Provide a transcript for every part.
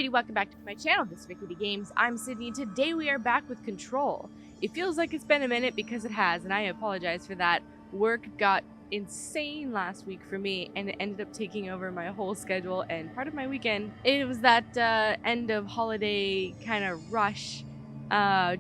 everybody, welcome back to my channel. This is RicketyGames. I'm Sydney. Today we are back with Control. It feels like it's been a minute because it has, and I apologize for that. Work got insane last week for me, and it ended up taking over my whole schedule and part of my weekend. It was that end of holiday kind of rush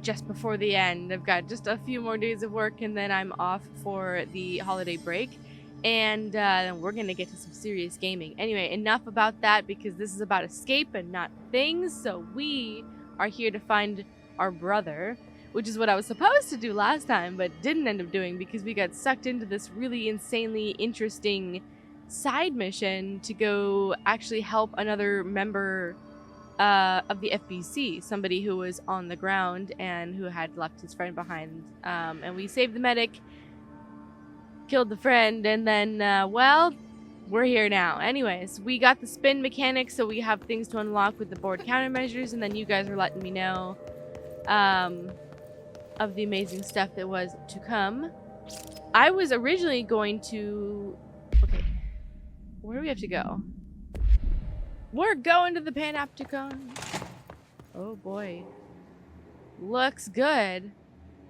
just before the end. I've got just a few more days of work, and then I'm off for the holiday break. And then we're gonna get to some serious gaming. Anyway, enough about that because this is about escape and not things. So we are here to find our brother, which is what I was supposed to do last time, but didn't end up doing because we got sucked into this really insanely interesting side mission to go actually help another member of the FBC, somebody who was on the ground and who had left his friend behind. And we saved the medic, killed the friend, and then well, we're here now. Anyways, we got the spin mechanic, so we have things to unlock with the board countermeasures, and then you guys are letting me know of the amazing stuff that was to come. I was originally going to... Okay, where do we have to go? We're going to the PANOPTICON. Oh boy, looks good.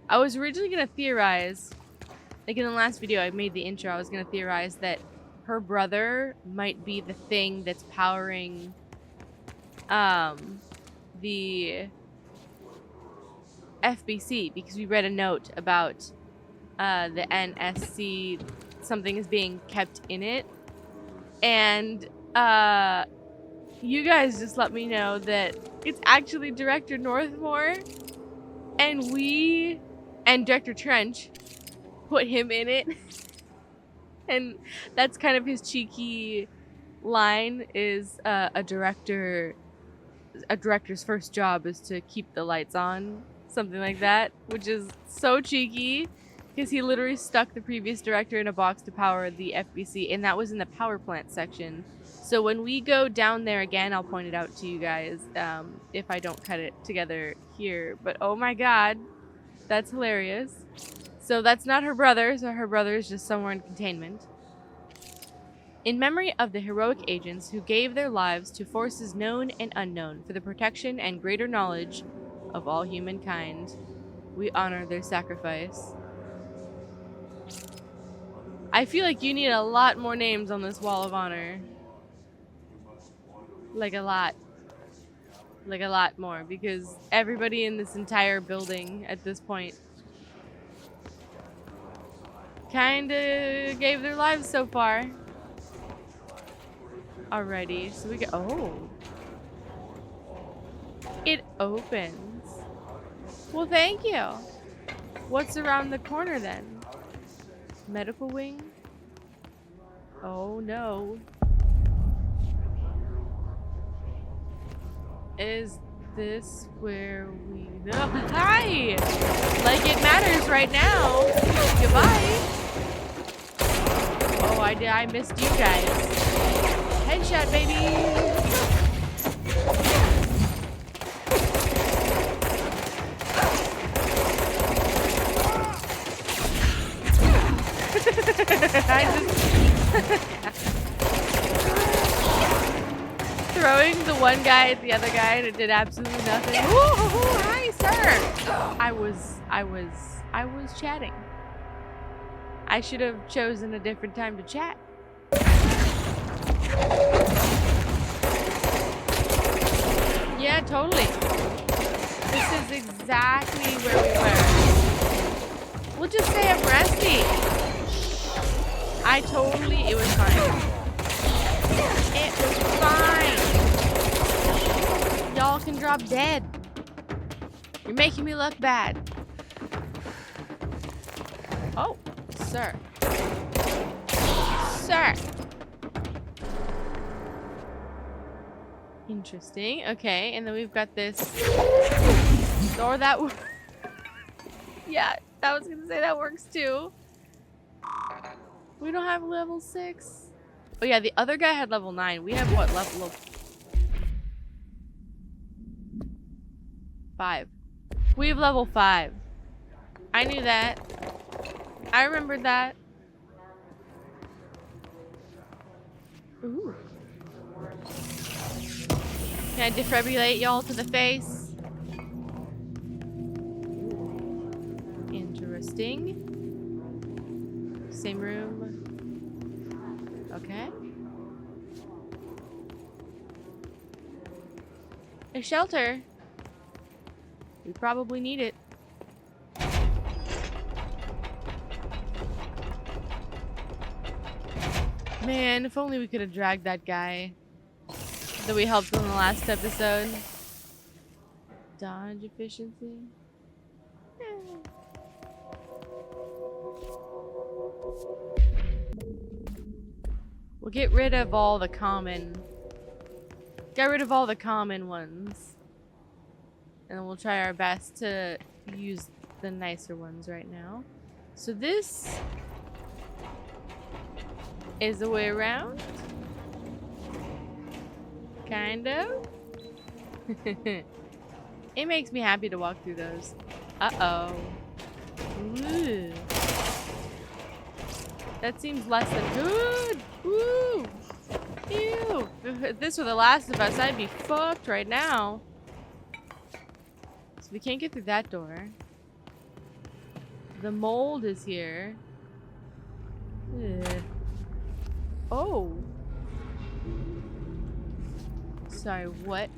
I was originally gonna theorize, like in the last video I made the intro, I was going to theorize that her brother might be the thing that's powering the FBC, because we read a note about the NSC, something is being kept in it. And you guys just let me know that it's actually Director Northmore, and Director Trench put him in it. And that's kind of his cheeky line, is a director's first job is to keep the lights on, something like that, which is so cheeky because he literally stuck the previous director in a box to power the FBC, and that was in the power plant section. So when we go down there again, I'll point it out to you guys if I don't cut it together here. But oh my god, that's hilarious. So that's not her brother, so her brother is just somewhere in containment. In memory of the heroic agents who gave their lives to forces known and unknown for the protection and greater knowledge of all humankind, we honor their sacrifice. I feel like you need a lot more names on this wall of honor. Like a lot. Like a lot more, because everybody in this entire building at this point kinda gave their lives so far. Alrighty, so we go. Oh, it opens. Well, thank you. What's around the corner then? Medical wing? Oh no. Is this where we go? Hi! Like it matters right now. Goodbye. Oh, I missed you guys. Headshot, baby. Throwing the one guy at the other guy, and it did absolutely nothing. Ooh, hi, sir. I was chatting. I should have chosen a different time to chat. Yeah, totally. This is exactly where we were. We'll just say I'm rusty. It was fine. It was fine. Y'all can drop dead. You're making me look bad. Oh, sir. Sir. Interesting. Okay, and then we've got this door that yeah, I was gonna say that works too. We don't have level 6. Oh yeah, the other guy had level 9. We have what, level 5. We have level 5. I knew that. I remembered that. Ooh. Can I defibrillate y'all to the face? Interesting. Same room. Okay. A shelter. We probably need it. Man, if only we could have dragged that guy that we helped in the last episode. Dodge efficiency. We'll get rid of all the common. Get rid of all the common ones. And then we'll try our best to use the nicer ones right now. So this is the way around. Kind of. It makes me happy to walk through those. Uh-oh. Ooh. That seems less than good. Ooh. Ew. If this were The Last of Us, I'd be fucked right now. So we can't get through that door. The mold is here. Ugh. Oh. Sorry, what?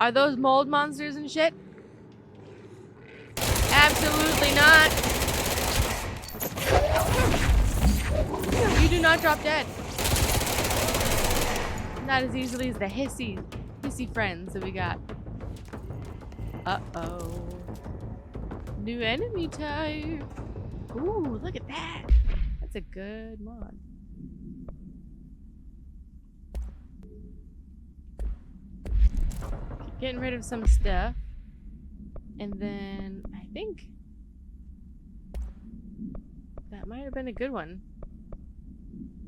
Are those mold monsters and shit? Absolutely not. You do not drop dead. Not as easily as the hissy friends that we got. Uh-oh. New enemy type. Ooh, look at that. That's a good mod. Getting rid of some stuff. And then I think that might have been a good one.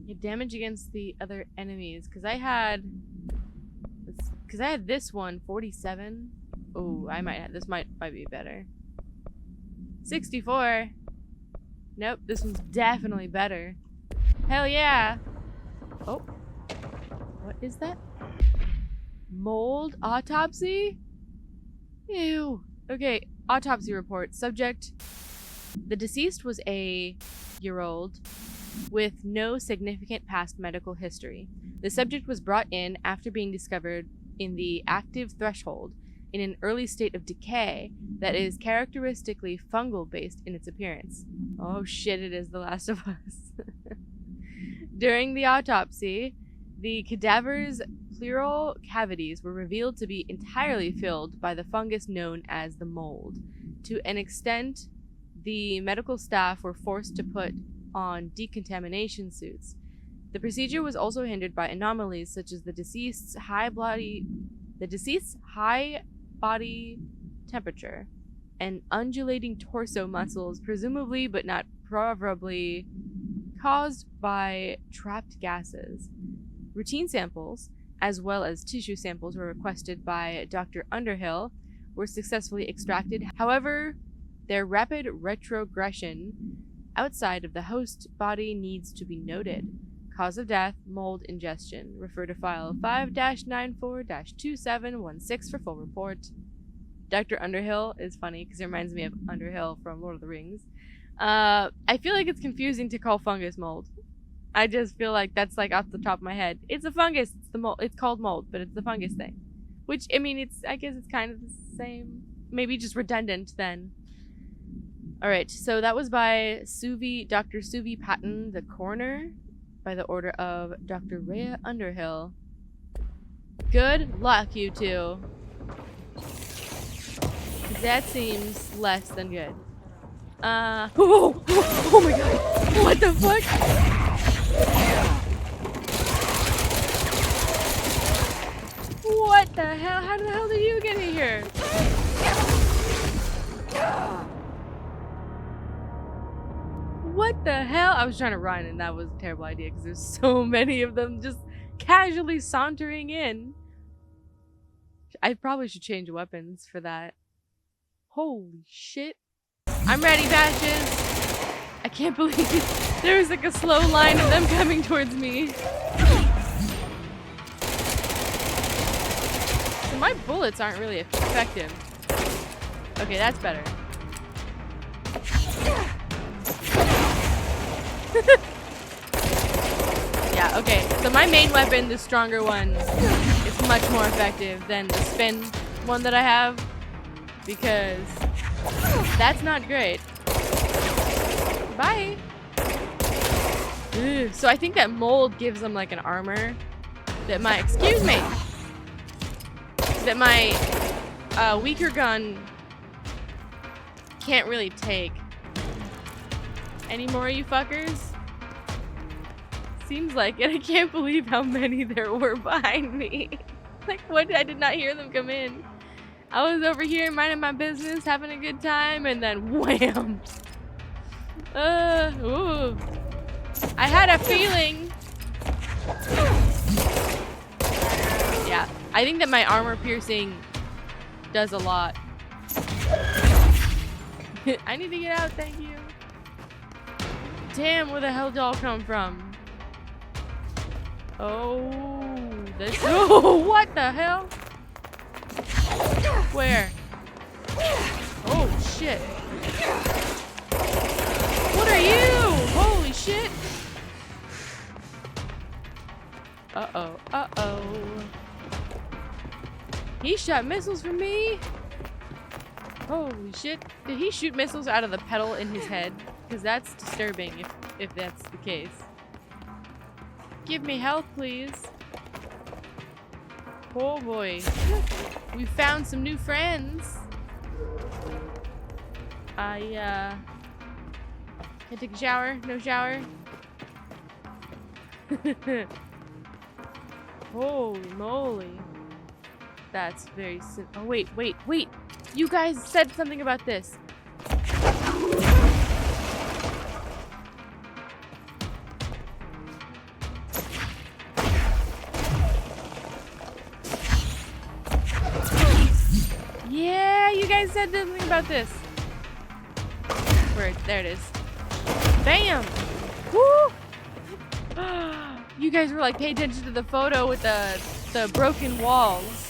Get damage against the other enemies. Cause I had this one, 47. Oh, I might have this might be better. 64. Nope, this one's definitely better. Hell yeah. Oh. What is that? Mold autopsy? Ew. Okay, autopsy report. Subject: the deceased was a year-old with no significant past medical history. The subject was brought in after being discovered in the active threshold in an early state of decay that is characteristically fungal based in its appearance. Oh shit, it is The Last of Us. During the autopsy, the cadaver's pleural cavities were revealed to be entirely filled by the fungus known as the mold. To an extent, the medical staff were forced to put on decontamination suits. The procedure was also hindered by anomalies such as the deceased's high body temperature and undulating torso muscles, presumably but not probably caused by trapped gases. Routine samples, as well as tissue samples, were requested by Dr. Underhill, were successfully extracted. However, their rapid retrogression outside of the host body needs to be noted. Cause of death, mold ingestion. Refer to file 5-94-2716 for full report. Dr. Underhill is funny because it reminds me of Underhill from Lord of the Rings. I feel like it's confusing to call fungus mold. I just feel like that's like off the top of my head. It's a fungus. It's the mold. It's called mold, but it's the fungus thing. Which, I mean, I guess it's kind of the same. Maybe just redundant then. Alright, so that was by Dr. Suvi Patton, the coroner, by the order of Dr. Rhea Underhill. Good luck, you two. That seems less than good. Oh my god! What the fuck? What the hell? How the hell did you get in here? What the hell? I was trying to run and that was a terrible idea because there's so many of them just casually sauntering in. I probably should change weapons for that. Holy shit. I'm ready, Bashes. I can't believe it. There's like a slow line of them coming towards me. my bullets aren't really effective. Okay, that's better. Yeah, okay. So my main weapon, the stronger one, is much more effective than the spin one that I have. Because that's not great. Bye. Ugh. So I think that mold gives them like an armor that my, excuse me, that my weaker gun can't really take. Any more, you fuckers? Seems like it. I can't believe how many there were behind me. Like, what? I did not hear them come in. I was over here minding my business, having a good time, and then wham! Ooh. I had a feeling. Yeah, I think that my armor piercing does a lot. I need to get out, thank you. Damn, where the hell did y'all come from? Oh, this. Oh, what the hell? Where? Oh, shit. What are you? Holy shit. Uh-oh, uh-oh. He shot missiles from me? Holy shit. Did he shoot missiles out of the pedal in his head? Because that's disturbing if that's the case. Give me health, please. Oh boy. We found some new friends. Can I take a shower? No shower? Holy moly. That's very oh, wait. You guys said something about this. Yeah, you guys said something about this. Where? There it is. Bam! Woo! You guys were like, pay attention to the photo with the broken walls.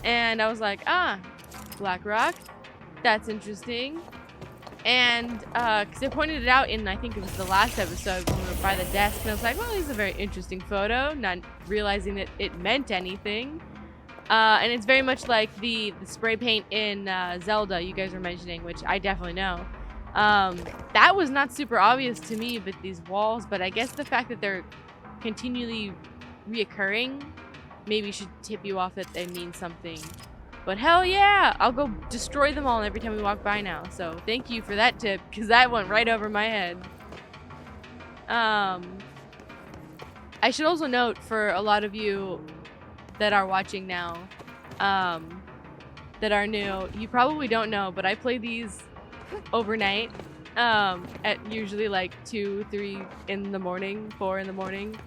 And I was like, ah, Black Rock. That's interesting. And because I pointed it out in, I think it was the last episode when we were by the desk. And I was like, well, this is a very interesting photo. Not realizing that it meant anything. And it's very much like the spray paint in Zelda you guys were mentioning, which I definitely know. That was not super obvious to me, but these walls, but I guess the fact that they're continually reoccurring maybe should tip you off that they mean something. But hell yeah, I'll go destroy them all every time we walk by now. So thank you for that tip, because that went right over my head. I should also note for a lot of you that are watching now, that are new, you probably don't know, but I play these overnight, at usually like 2, 3 in the morning, 4 in the morning,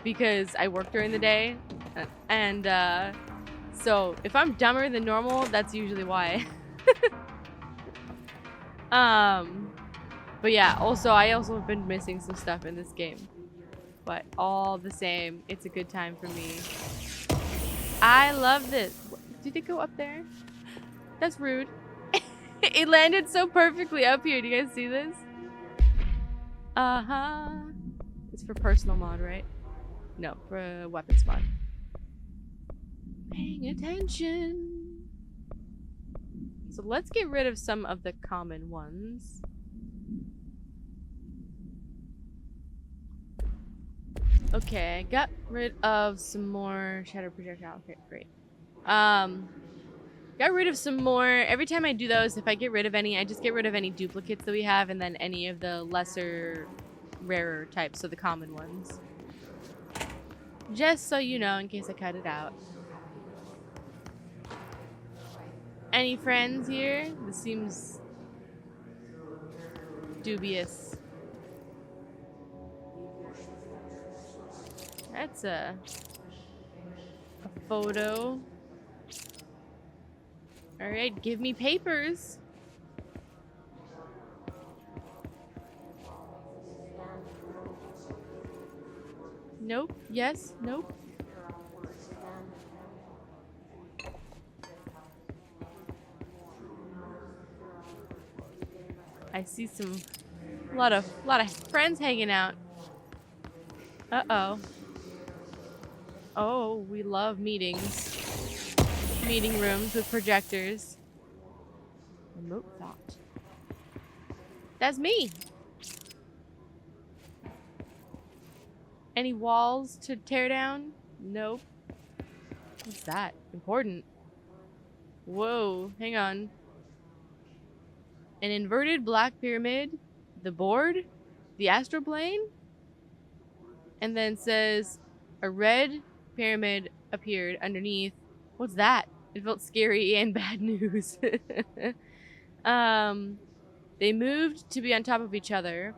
because I work during the day, and so if I'm dumber than normal, that's usually why. But yeah, I also have been missing some stuff in this game. But all the same, it's a good time for me. I love this. Did it go up there? That's rude. It landed so perfectly up here. Do you guys see this? Uh-huh. It's for personal mod, right? No, for weapons mod. Paying attention. So let's get rid of some of the common ones. Okay, I got rid of some more shadow projectile. Okay, great. Got rid of some more. Every time I do those, if I get rid of any, I just get rid of any duplicates that we have, and then any of the lesser, rarer types, so the common ones. Just so you know, in case I cut it out. Any friends here? This seems dubious. That's a photo. Alright, give me papers. Nope. Yes. Nope. I see a lot of friends hanging out. Uh-oh. Oh, we love meetings. Meeting rooms with projectors. Remote thought. That's me. Any walls to tear down? Nope. What's that? Important. Whoa, hang on. An inverted black pyramid, the board, the astral plane, and then says a red pyramid appeared underneath. What's that? It felt scary and bad news. They moved to be on top of each other,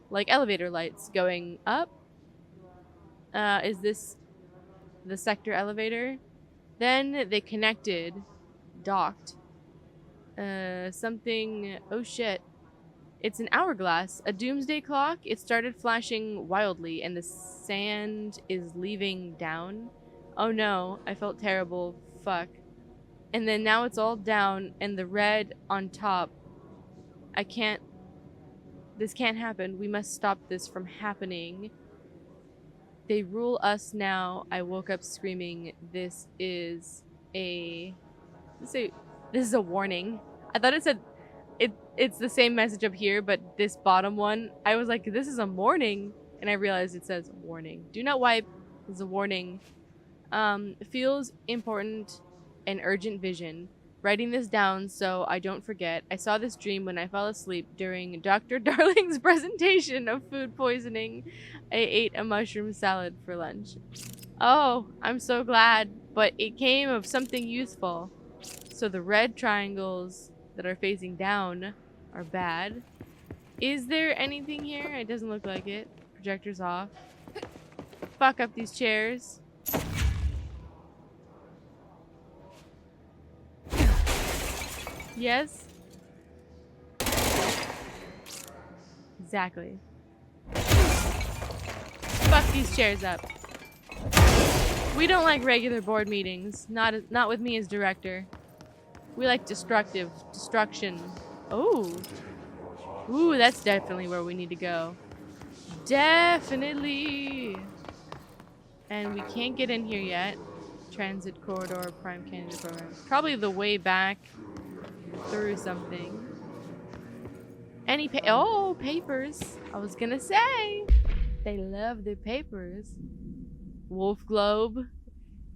like elevator lights going up. Is this the sector elevator? Then they connected, docked. Something. Oh shit. It's an hourglass, a doomsday clock. It started flashing wildly, and the sand is leaving down. Oh no, I felt terrible. Fuck. And then now it's all down, and the red on top. I can't. This can't happen. We must stop this from happening. They rule us now. I woke up screaming. This is a warning. I thought it said it's the same message up here, but this bottom one, I was like, this is a warning, and I realized it says warning. Do not wipe. This is a warning. Feels important and urgent vision. Writing this down so I don't forget. I saw this dream when I fell asleep during Dr. Darling's presentation of food poisoning. I ate a mushroom salad for lunch. Oh, I'm so glad, but it came of something useful. So the red triangles that are facing down are bad. Is there anything here? It doesn't look like it. Projector's off. Fuck up these chairs. Yes? Exactly. Fuck these chairs up. We don't like regular board meetings. Not with me as director. We like destruction. Oh. Ooh, that's definitely where we need to go. Definitely. And we can't get in here yet. Transit corridor, prime candidate program. Probably the way back through something. Any papers. I was gonna say. They love their papers. Wolf Globe.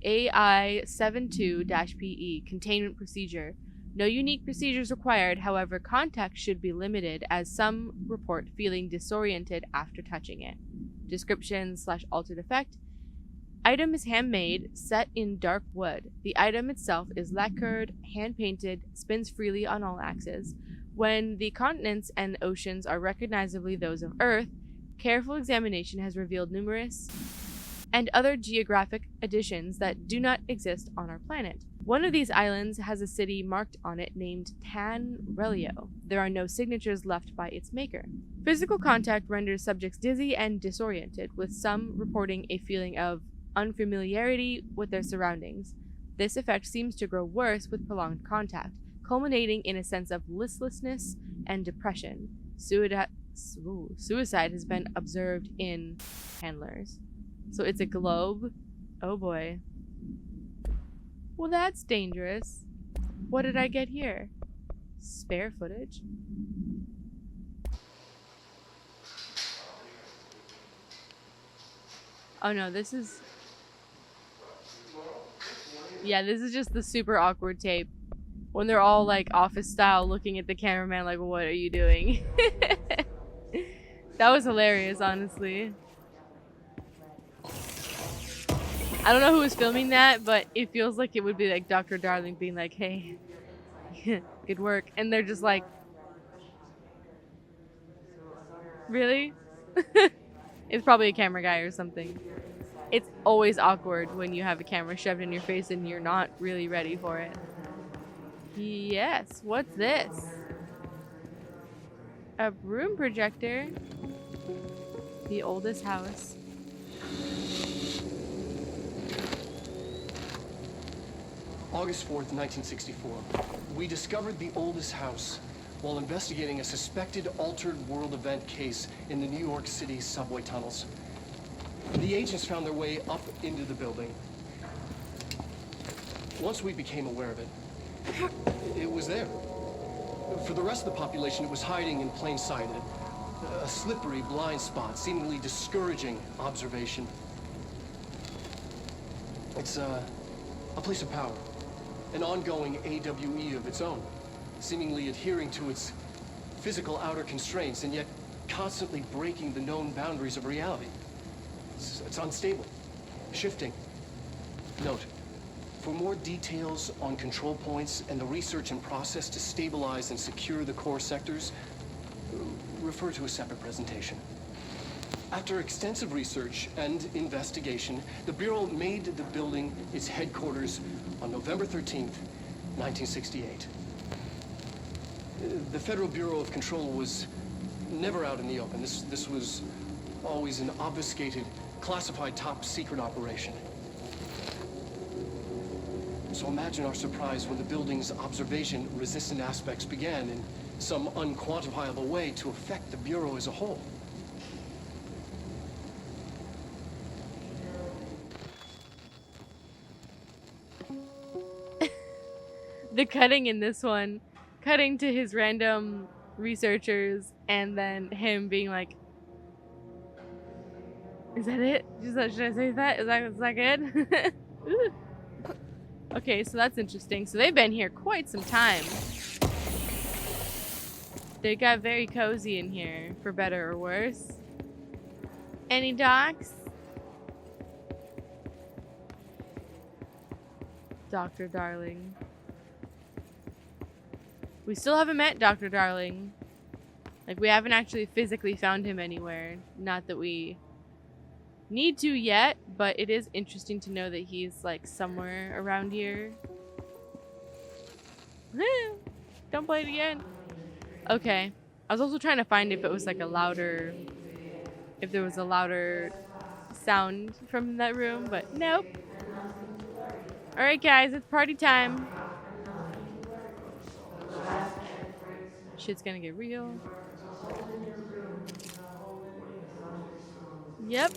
AI72-PE. Containment procedure. No unique procedures required. However, contact should be limited as some report feeling disoriented after touching it. Description / altered effect. Item is handmade, set in dark wood. The item itself is lacquered, hand-painted, spins freely on all axes. When the continents and oceans are recognizably those of Earth, careful examination has revealed numerous and other geographic additions that do not exist on our planet. One of these islands has a city marked on it named Tanrelio. There are no signatures left by its maker. Physical contact renders subjects dizzy and disoriented, with some reporting a feeling of unfamiliarity with their surroundings. This effect seems to grow worse with prolonged contact, culminating in a sense of listlessness and depression. Suicide has been observed in handlers. So it's a globe. Oh boy. Well, that's dangerous. What did I get here? Spare footage? Oh no, this is... Yeah, this is just the super awkward tape. When they're all like office style looking at the cameraman like, what are you doing? That was hilarious, honestly. I don't know who was filming that, but it feels like it would be like Dr. Darling being like, hey, good work. And they're just like, really? It's probably a camera guy or something. It's always awkward when you have a camera shoved in your face and you're not really ready for it. Yes, what's this? A room projector. The oldest house. August 4th, 1964. We discovered the oldest house. while investigating a suspected altered world event case in the New York City subway tunnels. The agents found their way up into the building. Once we became aware of it, it was there. For the rest of the population, it was hiding in plain sight, a slippery blind spot, seemingly discouraging observation. It's a place of power, an ongoing AWE of its own, seemingly adhering to its physical outer constraints and yet constantly breaking the known boundaries of reality. It's unstable, shifting. Note, for more details on control points and the research and process to stabilize and secure the core sectors, refer to a separate presentation. After extensive research and investigation, the Bureau made the building its headquarters on November 13th, 1968. The Federal Bureau of Control was never out in the open. This was always an obfuscated, classified top-secret operation. So imagine our surprise when the building's observation-resistant aspects began in some unquantifiable way to affect the Bureau as a whole. The cutting in this one, cutting to his random researchers and then him being like, is that it? Should I say that? Is that good? Okay, so that's interesting. So they've been here quite some time. They got very cozy in here, for better or worse. Any docs? Dr. Darling. We still haven't met Dr. Darling. Like, we haven't actually physically found him anywhere. Not that we need to yet, but it is interesting to know that he's like somewhere around here. Don't play it again. Okay. I was also trying to find if it was like a louder, if there was a louder sound from that room, but nope. Alright guys, it's party time. Shit's gonna get real. Yep.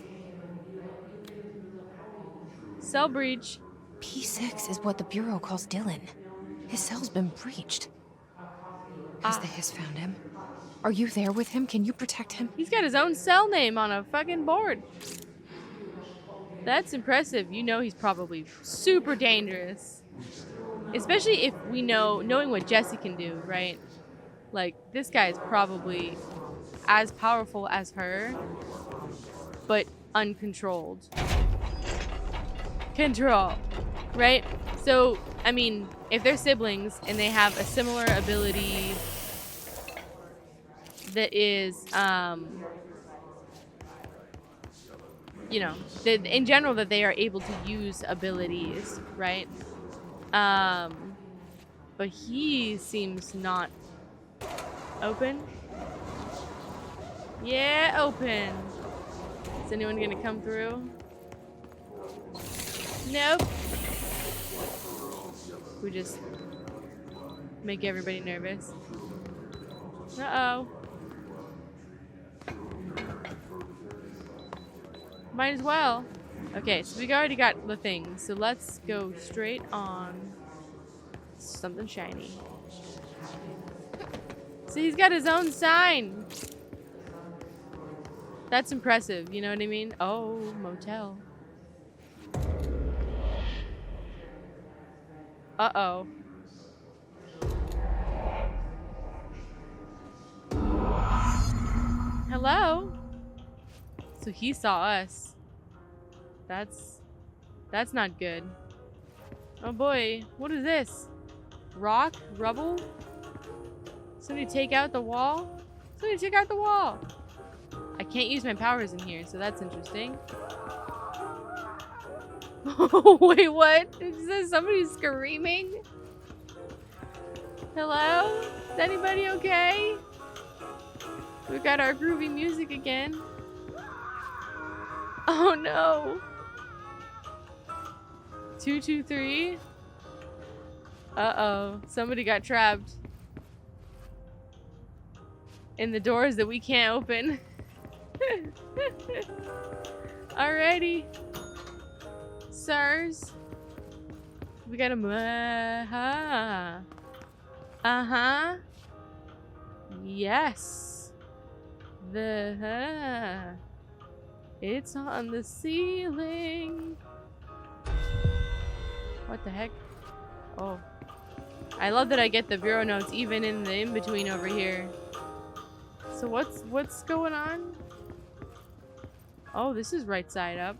Cell breach. P6 is what the Bureau calls Dylan. His cell's been breached. Has the Hiss found him? Are you there with him? Can you protect him? He's got his own cell name on a fucking board. That's impressive. You know he's probably super dangerous. Especially if we knowing what Jesse can do, right? Like, this guy is probably as powerful as her, but uncontrolled. Control, right? So, I mean, if they're siblings and they have a similar ability that is, you know, that in general that they are able to use abilities, right? But he seems not open. Yeah, open. Is anyone gonna come through? Nope. We just make everybody nervous. Uh-oh. Might as well. Okay, so we already got the thing. So let's go straight on something shiny. So he's got his own sign. That's impressive, you know what I mean? Oh, motel. Uh-oh. Hello? So he saw us. That's not good. Oh boy, what is this? Rock? Rubble? Somebody take out the wall? Somebody take out the wall! I can't use my powers in here, so that's interesting. Wait, what? Is this somebody screaming? Hello? Is anybody okay? We got our groovy music again. Oh no. 223. Uh-oh. Somebody got trapped. in the doors that we can't open. Alrighty. Sirs. We got a uh-huh. Yes. It's on the ceiling. What the heck? Oh. I love that I get the bureau notes even in the in-between over here. So what's going on? Oh, this is right side up.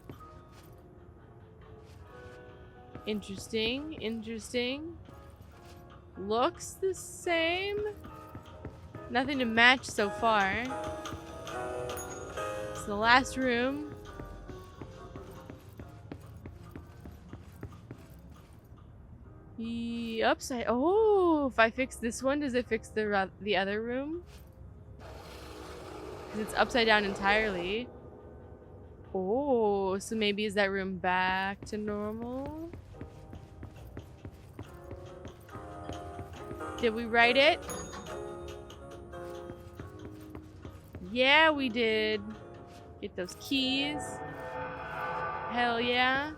Interesting, interesting. Looks the same. Nothing to match so far. It's the last room. The upside. Oh, if I fix this one, does it fix the other room? Because it's upside down entirely. Oh, so maybe is that room back to normal? Did we write it? Yeah, we did. Get those keys. Hell yeah.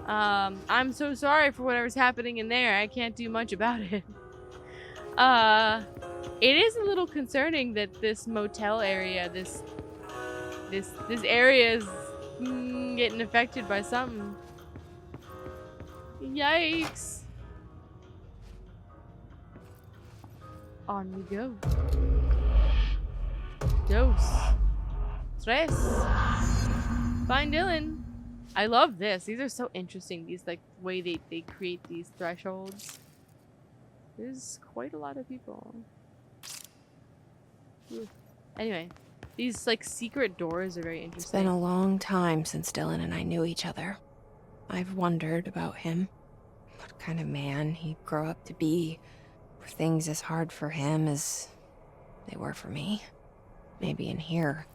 I'm so sorry for whatever's happening in there. I can't do much about it. It is a little concerning that this motel area, this area is getting affected by something. Yikes. On we go. Dose. Tres. Find Dylan. I love this. These are so interesting. These like way they create these thresholds. There's quite a lot of people. Ooh. Anyway, these like secret doors are very interesting. It's been a long time since Dylan and I knew each other. I've wondered about him. What kind of man he'd grow up to be. Were things as hard for him as they were for me? Maybe in here,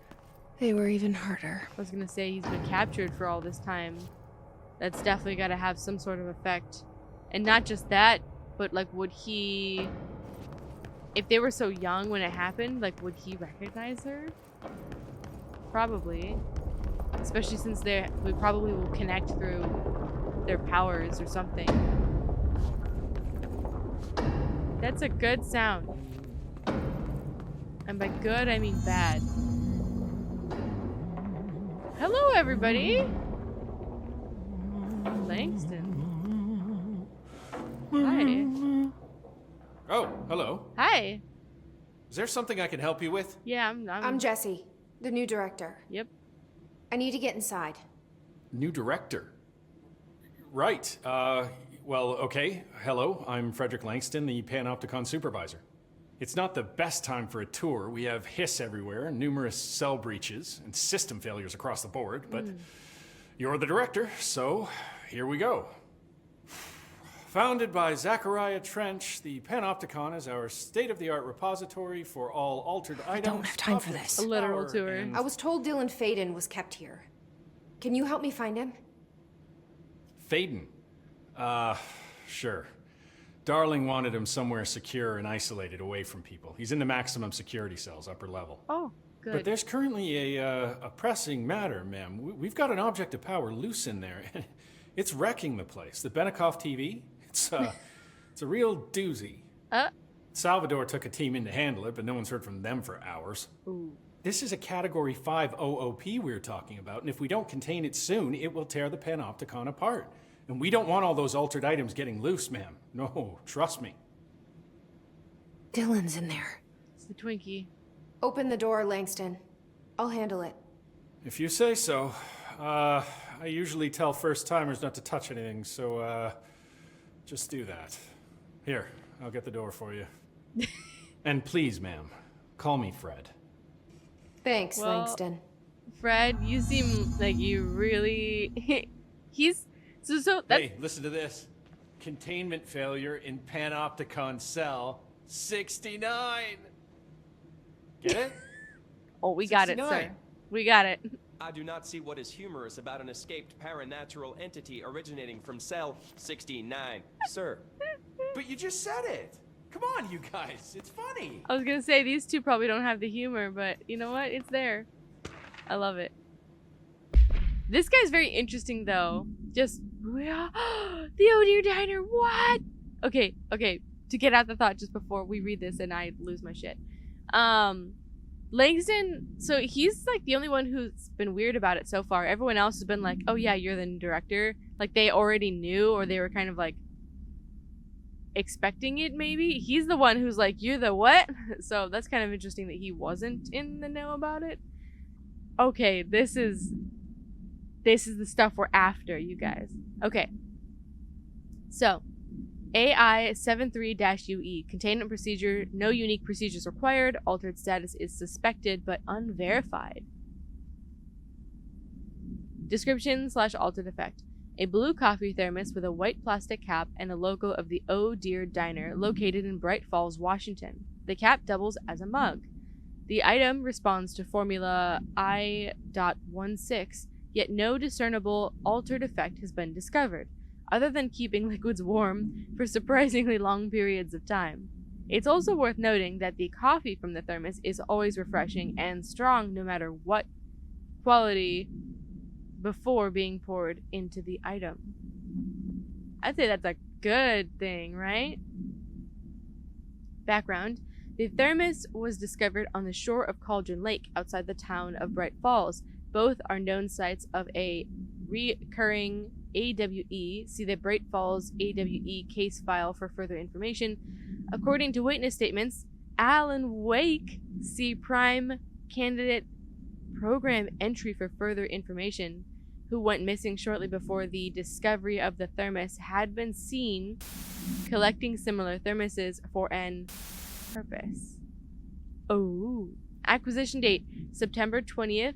they were even harder. I was gonna say he's been captured for all this time. That's definitely gotta have some sort of effect. And not just that, but like would he... If they were so young when it happened, like would he recognize her? Probably. Especially since we probably will connect through their powers or something. That's a good sound. And by good, I mean bad. Hello, everybody! Langston. Hi. Oh, hello. Hi. Is there something I can help you with? Yeah, I'm Jesse, the new director. Yep. I need to get inside. New director? Right. Well, okay. Hello, I'm Frederick Langston, the PANOPTICON supervisor. It's not the best time for a tour. We have hiss everywhere, numerous cell breaches, and system failures across the board, but you're the director, so here we go. Founded by Zachariah Trench, the PANOPTICON is our state-of-the-art repository for all altered items. I don't have time for this. A literal tour. I was told Dylan Faden was kept here. Can you help me find him? Faden? Sure. Darling wanted him somewhere secure and isolated away from people. He's in the maximum security cells, upper level. Oh, good. But there's currently a pressing matter, ma'am. We've got an object of power loose in there. It's wrecking the place. The Benikoff TV, it's a real doozy. Salvador took a team in to handle it, but no one's heard from them for hours. Ooh. This is a Category 5 OOP we're talking about, and if we don't contain it soon, it will tear the PANOPTICON apart. And we don't want all those altered items getting loose, ma'am. No, trust me. Dylan's in there. It's the Twinkie. Open the door, Langston. I'll handle it. If you say so. I usually tell first-timers not to touch anything, so, just do that. Here, I'll get the door for you. And please, ma'am, call me Fred. Thanks, Well, Langston. Fred, you seem like you really... He's... So that's... Hey, listen to this. Containment failure in PANOPTICON cell 69. Get it? Oh, we got it, 69. sir. We got it. I do not see what is humorous about an escaped paranatural entity originating from cell 69, sir. But you just said it. Come on, you guys. It's funny. I was gonna say, these two probably don't have the humor, but you know what? It's there. I love it. This guy's very interesting, though. Just, the Oh Dear Diner, what? Okay, to get out the thought just before we read this and I lose my shit. Langston, so he's like the only one who's been weird about it so far. Everyone else has been like, oh yeah, you're the new director. Like they already knew, or they were kind of like expecting it maybe. He's the one who's like, you're the what? So that's kind of interesting that he wasn't in the know about it. Okay, this is the stuff we're after, you guys. Okay. So, AI 73-UE. Containment procedure. No unique procedures required. Altered status is suspected but unverified. Description / altered effect. A blue coffee thermos with a white plastic cap and a logo of the Oh Dear Diner located in Bright Falls, Washington. The cap doubles as a mug. The item responds to formula I.16, yet no discernible altered effect has been discovered, other than keeping liquids warm for surprisingly long periods of time. It's also worth noting that the coffee from the thermos is always refreshing and strong no matter what quality before being poured into the item. I'd say that's a good thing, right? Background. The thermos was discovered on the shore of Cauldron Lake outside the town of Bright Falls. Both are known sites of a recurring AWE. See the Bright Falls AWE case file for further information. According to witness statements, Alan Wake, see Prime Candidate Program entry for further information, who went missing shortly before the discovery of the thermos, had been seen collecting similar thermoses for an purpose. Oh. Acquisition date, September 20th,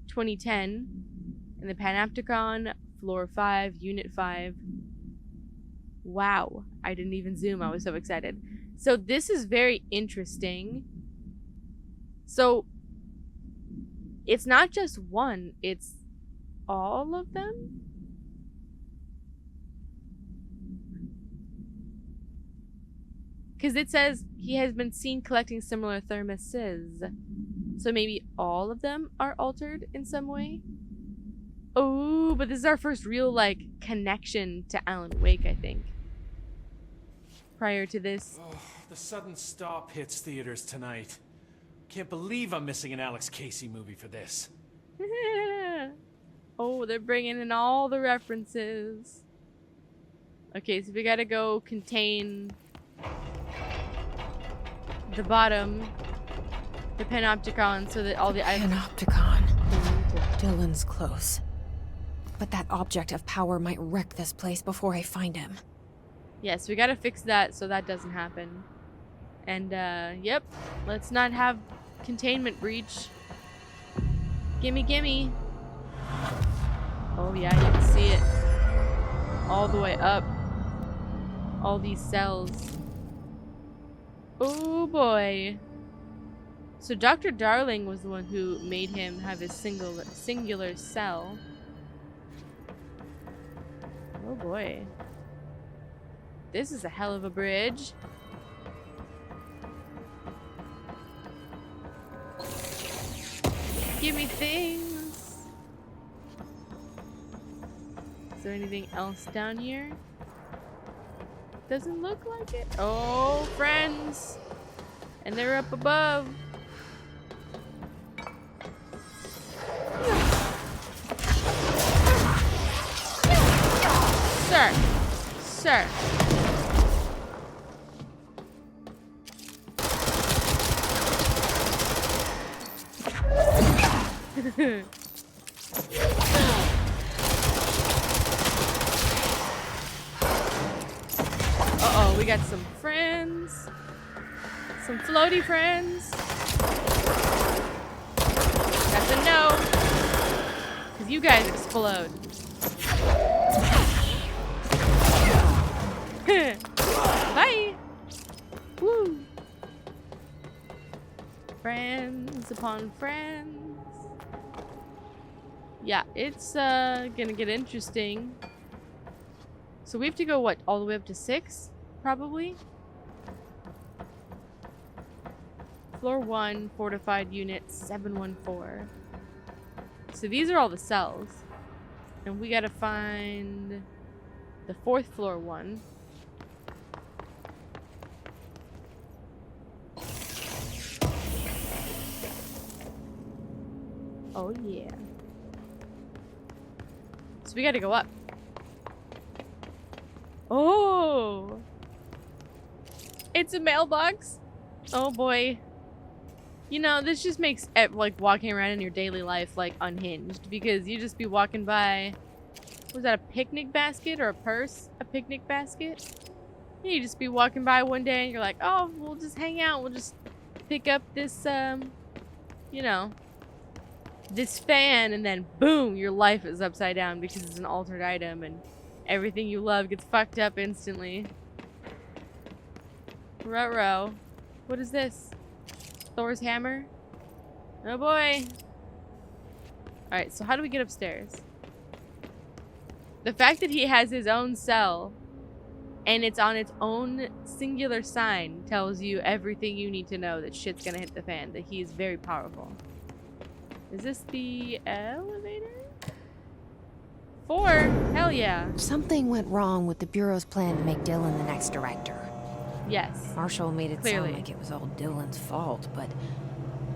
2010, in the Panopticon, Floor 5, Unit 5. Wow. I didn't even zoom. I was so excited. So this is very interesting. So it's not just one, it's all of them? Because it says he has been seen collecting similar thermoses. So maybe all of them are altered in some way? Oh, but this is our first real, like, connection to Alan Wake, I think. Prior to this. Oh, the sudden stop hits theaters tonight. Can't believe I'm missing an Alex Casey movie for this. Oh, they're bringing in all the references. Okay, so we gotta go contain the bottom, the Panopticon, so that all the items... Panopticon. Dylan's close. But that object of power might wreck this place before I find him. Yes, we gotta fix that so that doesn't happen. And, yep. Let's not have containment breach. Gimme. Oh yeah, you can see it. All the way up. All these cells. Oh boy. So Dr. Darling was the one who made him have his singular cell. Oh boy. This is a hell of a bridge. Give me things. Is there anything else down here? Doesn't look like it. Oh, friends. And they're up above. Sir. Uh-oh, we got some friends. Some floaty friends. That's a no. Because you guys explode. Bye. Woo. Friends upon friends. Yeah, it's gonna get interesting. So we have to go, what, all the way up to 6? Probably? Floor 1, fortified unit 714. So these are all the cells. And we gotta find the 4th floor one. Oh yeah. So we gotta go up. Oh! It's a mailbox? Oh boy. You know, this just makes like walking around in your daily life like unhinged, because you just be walking by. Was that a picnic basket or a purse? A picnic basket? Yeah, you just be walking by one day and you're like, oh, we'll just hang out. We'll just pick up this, you know, this fan, and then boom, your life is upside down because it's an altered item and everything you love gets fucked up instantly. Ruh-roh. What is this? Thor's hammer? Oh boy. Alright, so how do we get upstairs? The fact that he has his own cell and it's on its own singular sign tells you everything you need to know that shit's gonna hit the fan, that he is very powerful. Is this the elevator? 4? Hell yeah. Something went wrong with the Bureau's plan to make Dylan the next director. Yes. Marshall made it Clearly. sound like it was all Dylan's fault, but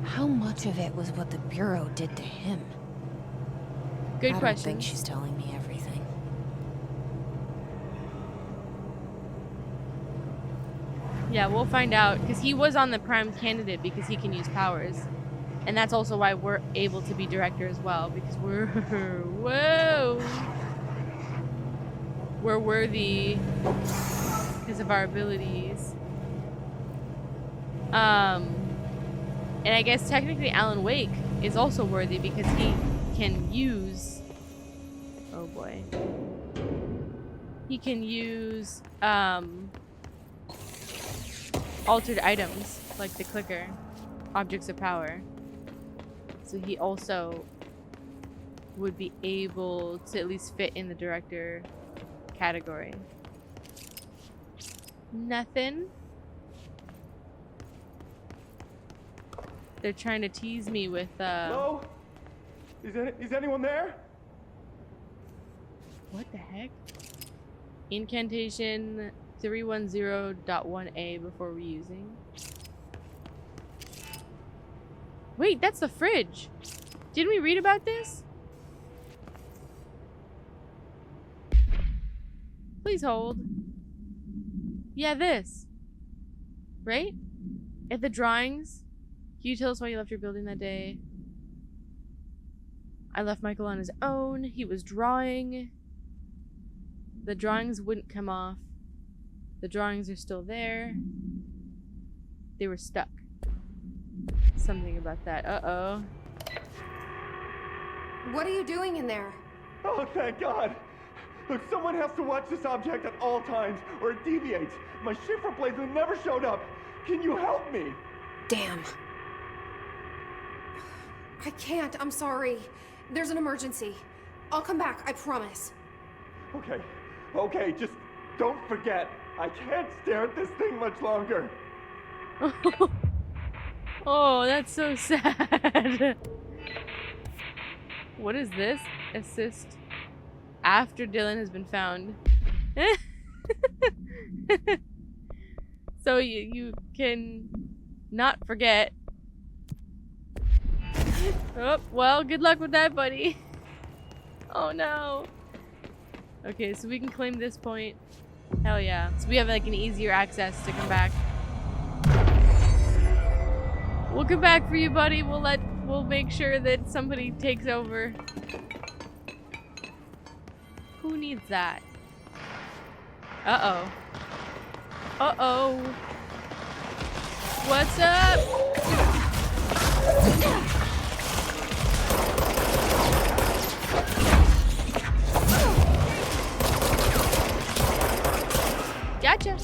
how much of it was what the Bureau did to him? Good I question. don't think she's telling me everything. Yeah, we'll find out, because he was on the prime candidate because he can use powers. And that's also why we're able to be director as well, because we're whoa. We're worthy because of our abilities. And I guess technically Alan Wake is also worthy because he can use, oh boy. He can use altered items like the clicker, objects of power. So he also would be able to at least fit in the director category. Nothing. They're trying to tease me with Hello? Is anyone there? what the heck? Incantation 310.1a before reusing. Wait, that's the fridge. Didn't we read about this? Please hold. Yeah, this. Right? At the drawings. Can you tell us why you left your building that day? I left Michael on his own. He was drawing. The drawings wouldn't come off. The drawings are still there. They were stuck. Something about that. Uh-oh. What are you doing in there? Oh, thank God. Look, someone has to watch this object at all times, or it deviates. My shifter blades have never showed up. Can you help me? Damn. I can't, I'm sorry. There's an emergency. I'll come back, I promise. Okay, just don't forget. I can't stare at this thing much longer. Oh, that's so sad. What is this? Assist after Dylan has been found. So you can not forget. Oh, well, good luck with that, buddy. Oh no. Okay, so we can claim this point. Hell yeah. So we have like an easier access to come back. We'll come back for you, buddy. We'll make sure that somebody takes over. Who needs that? Uh-oh. Uh-oh. What's up? Gotcha.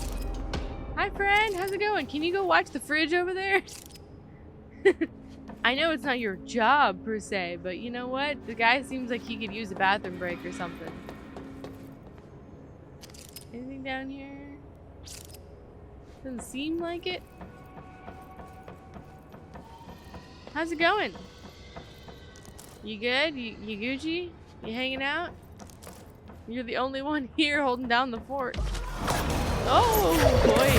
Hi, friend. How's it going? Can you go watch the fridge over there? I know it's not your job, per se, but you know what? The guy seems like he could use a bathroom break or something. Anything down here? Doesn't seem like it. How's it going? You good? You Gucci? You hanging out? You're the only one here holding down the fort. Oh boy.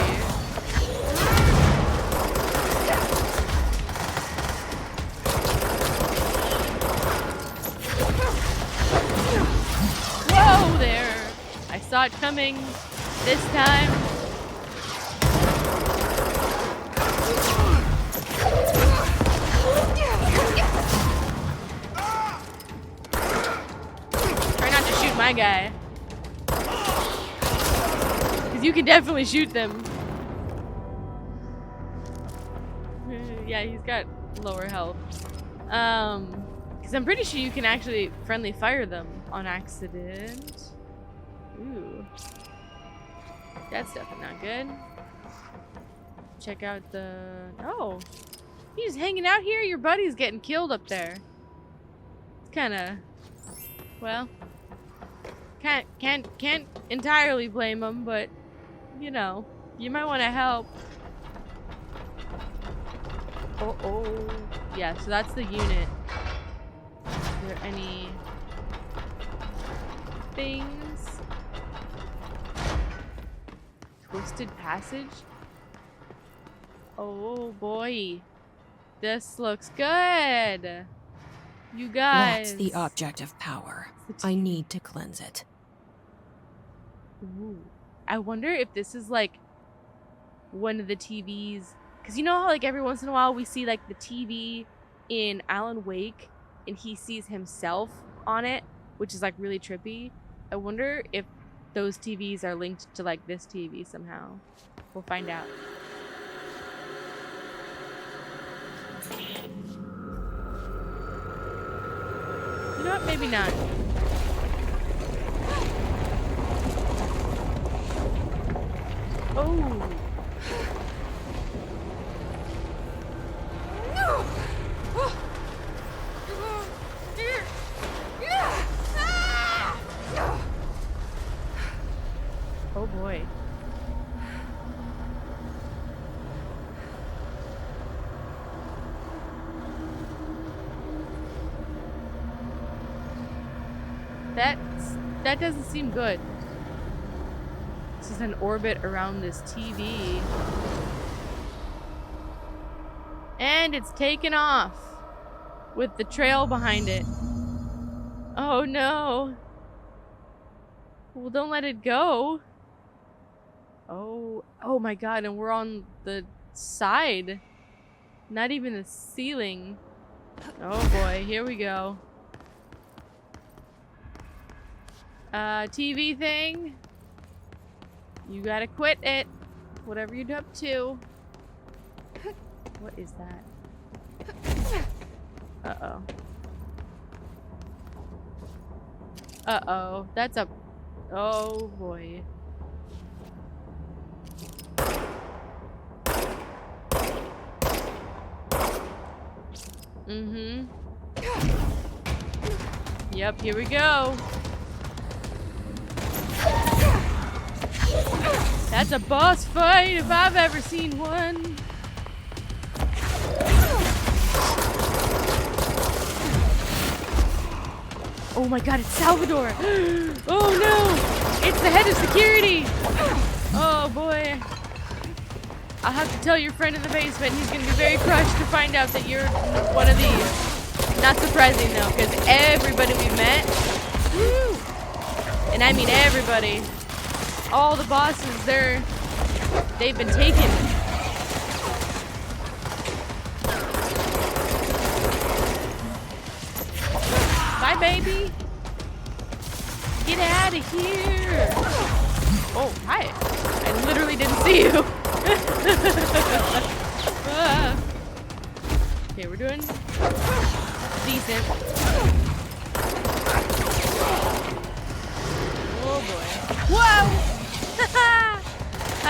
Whoa there. I saw it coming this time. Try not to shoot my guy. Because you can definitely shoot them. Yeah, he's got lower health. Because I'm pretty sure you can actually friendly fire them on accident. Ooh. That's definitely not good. Check out the... Oh! He's hanging out here? Your buddy's getting killed up there. It's kinda... Well... Can't entirely blame him, but... You know, you might want to help. Oh. Yeah, so that's the unit. Is there any things? Twisted passage? Oh boy. This looks good. You guys. That's the object of power. I need to cleanse it. Ooh. I wonder if this is like one of the TVs, because you know how like every once in a while we see like the TV in Alan Wake and he sees himself on it, which is like really trippy. I wonder if those TVs are linked to like this TV somehow. We'll find out. You know what? Maybe not. Oh. Oh boy. That doesn't seem good. This is an orbit around this TV. And it's taken off with the trail behind it. Oh no. Well, don't let it go. Oh my god, and we're on the side. Not even the ceiling. Oh boy, here we go. TV thing. You gotta quit it. Whatever you're up to. What is that? Uh-oh. Uh-oh. That's a... Oh, boy. Mm-hmm. Yep, here we go. That's a boss fight if I've ever seen one. Oh my god, it's Salvador. Oh no, it's the head of security. Oh boy. I'll have to tell your friend in the basement. He's gonna be very crushed to find out that you're one of these. Not surprising though, because everybody we've met, woo, and I mean everybody, all the bosses, they've been taken. Bye, baby. Get out of here. Oh, hi. I literally didn't see you. Okay, we're doing decent. Oh boy. Whoa!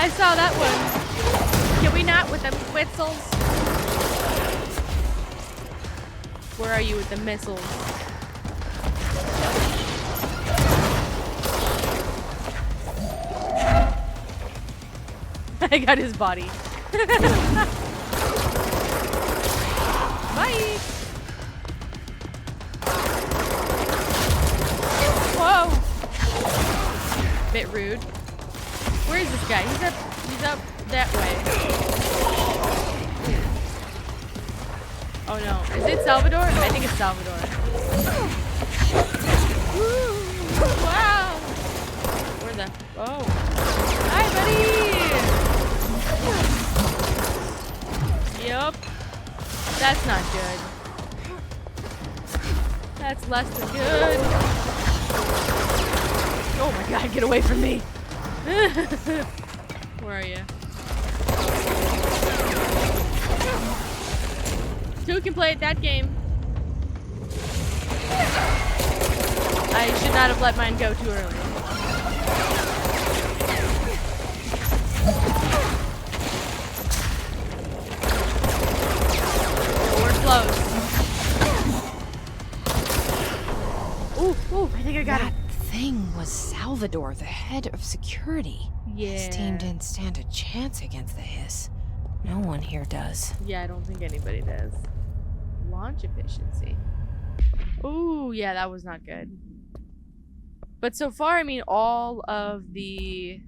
I saw that one. Can we not with the whistles? Where are you with the missiles? I got his body. Bye, Bye! Whoa! Bit rude. Where is this guy? He's up that way. Oh no. Is it Salvador? I think it's Salvador. Woo! Wow! Where the... Oh. Hi, buddy! Yup. That's not good. That's less than good. Oh my god, get away from me! Where are you? Two can play at that game. I should not have let mine go too early. We're close. Ooh, I think I got it. That thing was Salvador, the head of security. Yeah. His team didn't stand a chance against the hiss. No one here does. Yeah, I don't think anybody does. Launch efficiency. Ooh, yeah, that was not good. But so far, I mean, all of the...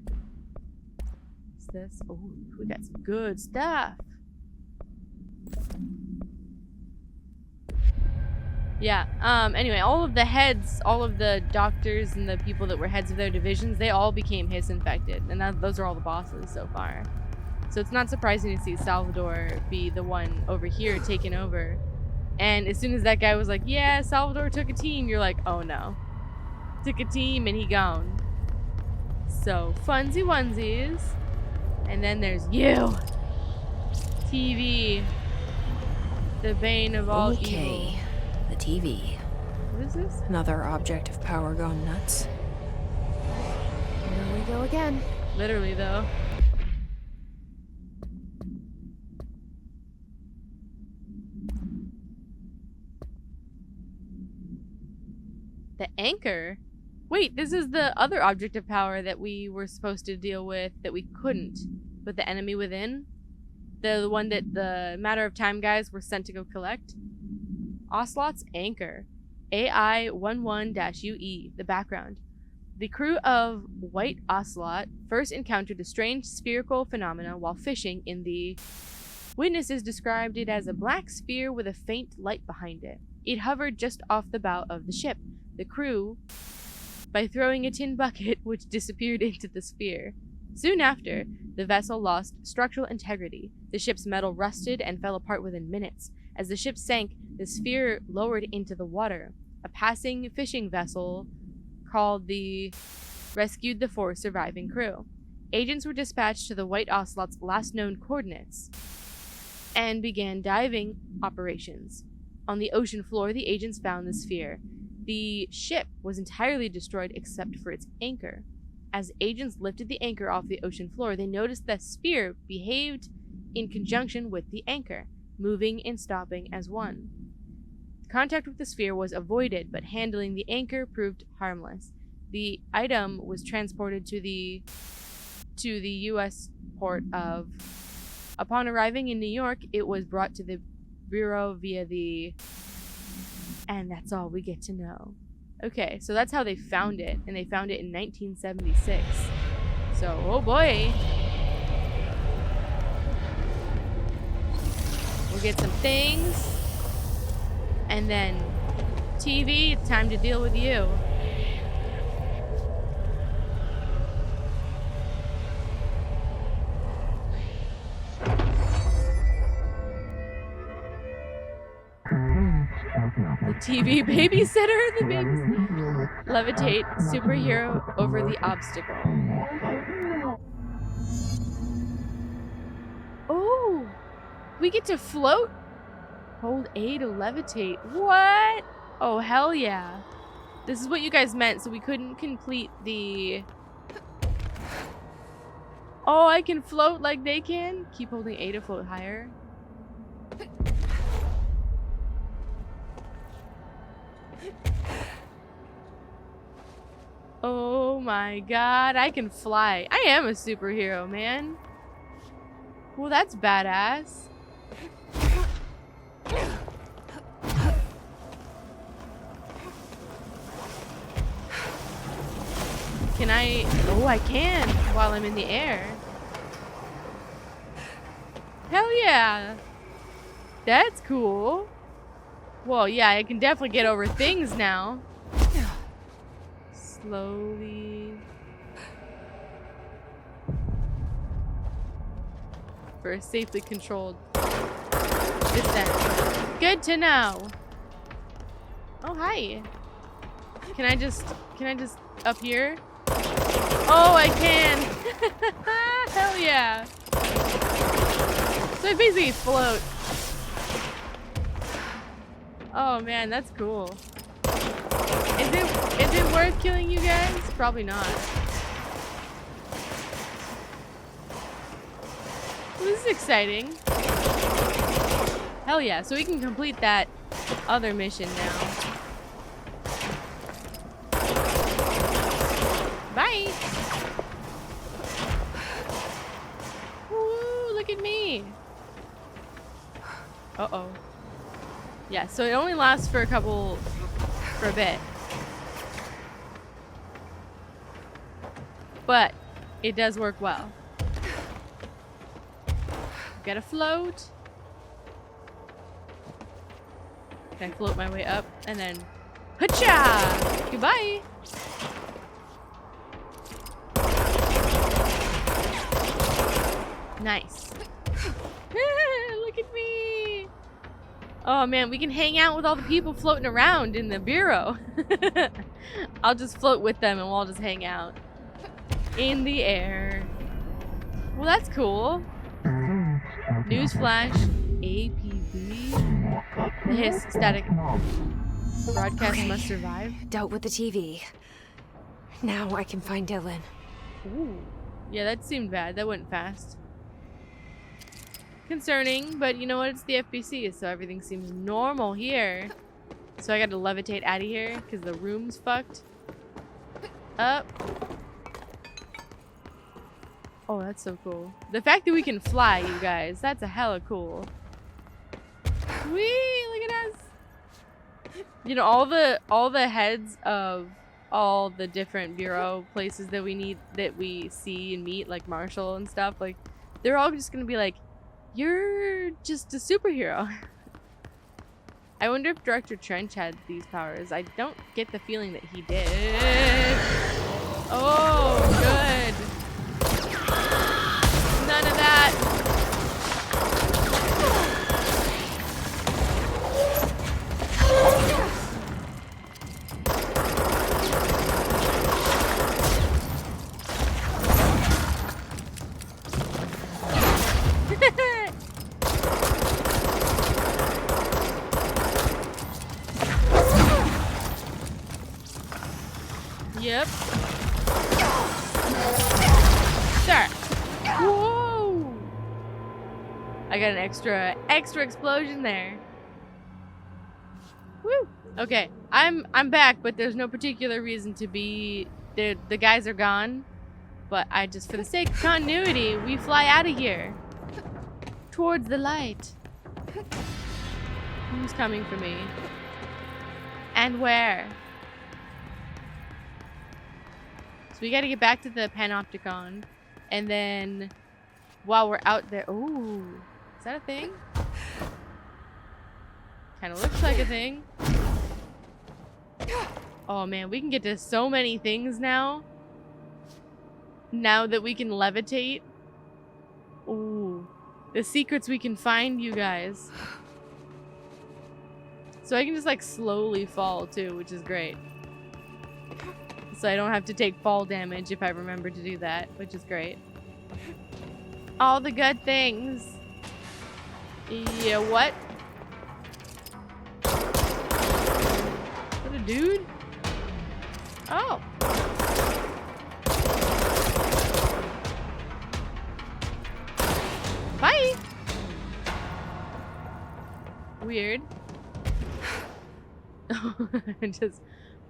What's this? Oh, we got some good stuff. Yeah, anyway, all of the heads, all of the doctors and the people that were heads of their divisions, they all became hiss infected. And those are all the bosses so far. So it's not surprising to see Salvador be the one over here taking over. And as soon as that guy was like, yeah, Salvador took a team, you're like, oh no. Took a team and he gone. So, funsy onesies. And then there's you. TV. The bane of all evil. The TV. What is this? Another object of power gone nuts. Here we go again. Literally, though. The anchor? Wait, this is the other object of power that we were supposed to deal with that we couldn't. With the enemy within? The one that the Matter of Time guys were sent to go collect? Ocelot's anchor. AI-11-UE. The background. The crew of White Ocelot first encountered a strange spherical phenomena while fishing in the... Witnesses described it as a black sphere with a faint light behind it. It hovered just off the bow of the ship. The crew, by throwing a tin bucket, which disappeared into the sphere. Soon after, the vessel lost structural integrity. The ship's metal rusted and fell apart within minutes. As the ship sank, the sphere lowered into the water. A passing fishing vessel called the rescued the 4 surviving crew. Agents were dispatched to the White Ocelot's last known coordinates and began diving operations. On the ocean floor, the agents found the sphere. The ship was entirely destroyed except for its anchor. As agents lifted the anchor off the ocean floor, they noticed that the sphere behaved in conjunction with the anchor, moving and stopping as one. Contact with the sphere was avoided, but handling the anchor proved harmless. The item was transported to the U.S. port of... Upon arriving in New York, it was brought to the Bureau via the... And that's all we get to know. Okay, so that's how they found it, and they found it in 1976. So, oh boy. We'll get some things. And then, TV, it's time to deal with you. The TV babysitter, the babies levitate superhero over the obstacle. Oh, we get to float. Hold A to levitate. What? Oh, hell yeah. This is what you guys meant, so we couldn't complete the... Oh, I can float like they can? Keep holding A to float higher. Oh my god, I can fly. I am a superhero, man. Well, that's badass. Can I? Oh, I can while I'm in the air. Hell yeah. That's cool. Well, yeah, I can definitely get over things now. Slowly. For a safely controlled descent. Good to know. Oh, hi. Can I just up here? Oh, I can. Hell yeah. So I basically float. Oh man, that's cool. Is it worth killing you guys? Probably not. Well, this is exciting. Hell yeah, so we can complete that other mission now. Bye! Woo, look at me! Uh-oh. Yeah, so it only lasts for a bit. But it does work well. Gotta float. Can I float my way up and then hacha! Goodbye! Nice. Look at me! Oh man, we can hang out with all the people floating around in the bureau. I'll just float with them and we'll all just hang out. In the air. Well, that's cool. Newsflash. APB. The hiss static. Broadcast must survive. Dealt with the TV. Now I can find Dylan. Ooh. Yeah, that seemed bad. That went fast. Concerning, but you know what? It's the FBC, so everything seems normal here. So I gotta levitate out of here because the room's fucked. Up. Oh, that's so cool. The fact that we can fly, you guys, that's a hella cool. Whee! Look at us. You know, all the heads of all the different bureau places that we see and meet, like Marshall and stuff, like they're all just gonna be like, you're just a superhero. I wonder if Director Trench had these powers. I don't get the feeling that he did. Oh, good. None of that. Yep. Sir. Whoa. I got an extra explosion there. Woo. Okay. I'm back, but there's no particular reason to be. The guys are gone. But I just, for the sake of continuity, we fly out of here. Towards the light. Who's coming for me? And where? So we gotta get back to the PANOPTICON. And then, while we're out there... Ooh, is that a thing? Kinda looks like a thing. Oh man, we can get to so many things now. Now that we can levitate. Ooh. The secrets we can find, you guys. So I can just like slowly fall too, which is great. So I don't have to take fall damage if I remember to do that, which is great. All the good things. Yeah, what? Is that a dude? Oh. Bye. Weird. Just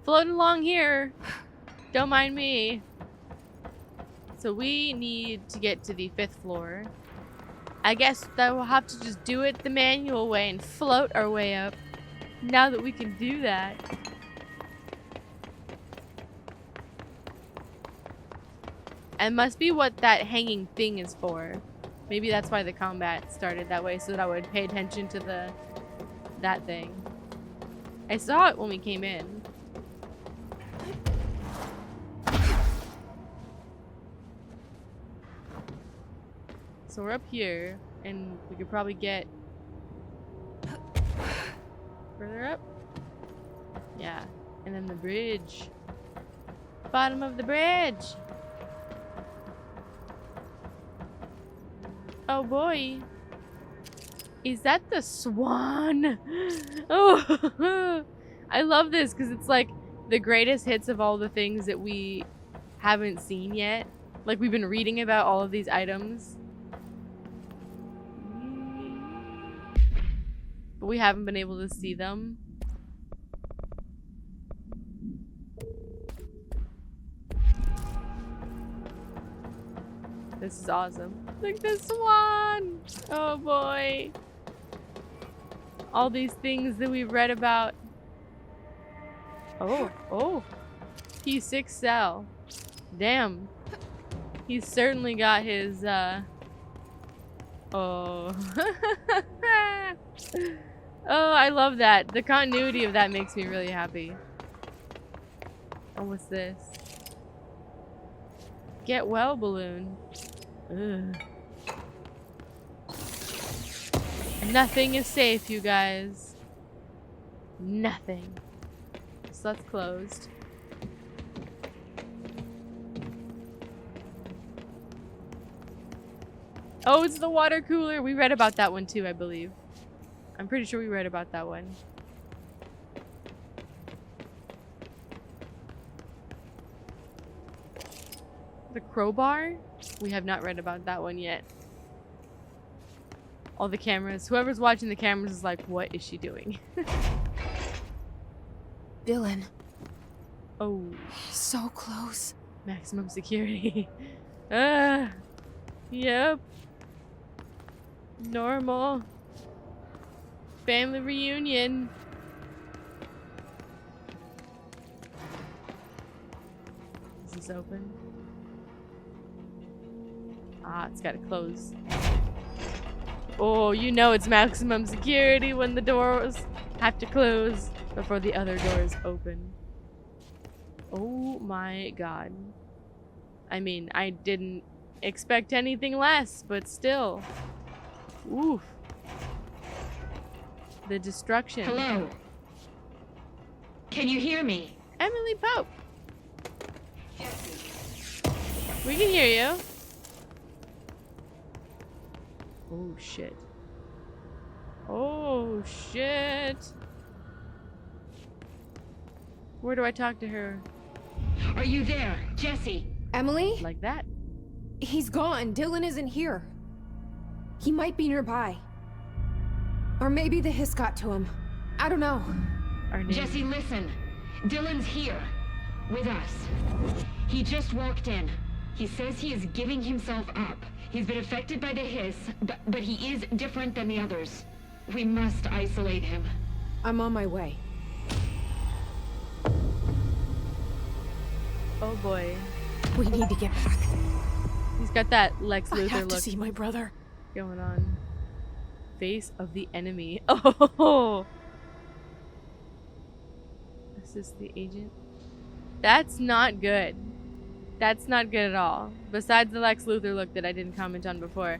floating along here. Don't mind me. So we need to get to the 5th floor. I guess that we'll have to just do it the manual way and float our way up. Now that we can do that. And must be what that hanging thing is for. Maybe that's why the combat started that way, so that I would pay attention to that thing. I saw it when we came in. So we're up here, and we could probably get further up. Yeah, and then the bridge. Bottom of the bridge. Oh boy. Is that the swan? Oh, I love this because it's like the greatest hits of all the things that we haven't seen yet. Like we've been reading about all of these items, but we haven't been able to see them. This is awesome. Look at the swan! Oh boy. All these things that we've read about. Oh. P6 cell. Damn. He's certainly got his, Oh. Oh, I love that. The continuity of that makes me really happy. Oh, what's this? Get well balloon. Ugh. Nothing is safe, you guys. Nothing. So that's closed. Oh, it's the water cooler. We read about that one too, I believe. I'm pretty sure we read about that one. The crowbar? We have not read about that one yet. All the cameras. Whoever's watching the cameras is like, what is she doing? Dylan. Oh. So close. Maximum security. Yep. Normal. Family reunion. Is this open? Ah, it's gotta close. Oh, you know it's maximum security when the doors have to close before the other doors open. Oh my god. I mean, I didn't expect anything less, but still. Oof. The destruction. Hello. Can you hear me? Emily Pope. We can hear you. Oh shit. Oh shit. Where do I talk to her? Are you there, Jesse? Emily? Like that? He's gone. Dylan isn't here. He might be nearby. Or maybe the hiss got to him. I don't know. Our name. Jesse, listen. Dylan's here. With us. He just walked in. He says he is giving himself up. He's been affected by the hiss, but he is different than the others. We must isolate him. I'm on my way. Oh boy. We need to get back. He's got that Lex Luthor I have to look see my brother. going on. Face of the enemy. Oh! This is the agent. That's not good. That's not good at all. Besides the Lex Luthor look that I didn't comment on before.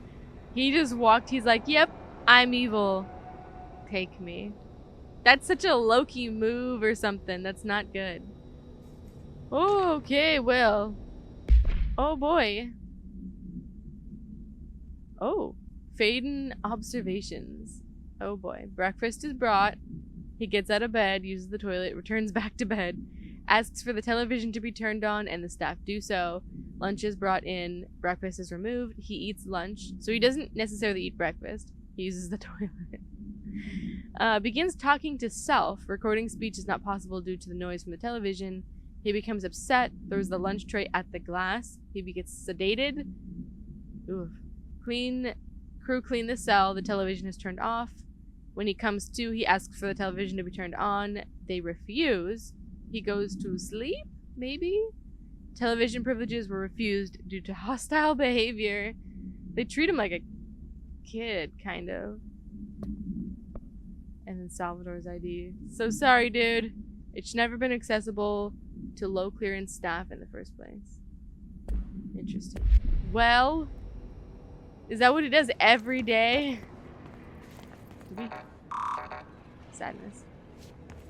He just walked, he's like, yep, I'm evil. Take me. That's such a Loki move or something. That's not good. Oh, okay, well. Oh boy. Oh. Faden observations. Oh boy. Breakfast is brought. He gets out of bed, uses the toilet, returns back to bed, asks for the television to be turned on, and the staff do so. Lunch is brought in, breakfast is removed, he eats lunch. So he doesn't necessarily eat breakfast. He uses the toilet. Begins talking to self. Recording speech is not possible due to the noise from the television. He becomes upset, throws the lunch tray at the glass. He gets sedated. Oof. Crew clean the cell. The television is turned off. When he comes to, he asks for the television to be turned on. They refuse. He goes to sleep, maybe? Television privileges were refused due to hostile behavior. They treat him like a kid, kind of. And then Salvador's ID. So sorry, dude. It's never been accessible to low clearance staff in the first place. Interesting. Well, is that what he does every day? Sadness.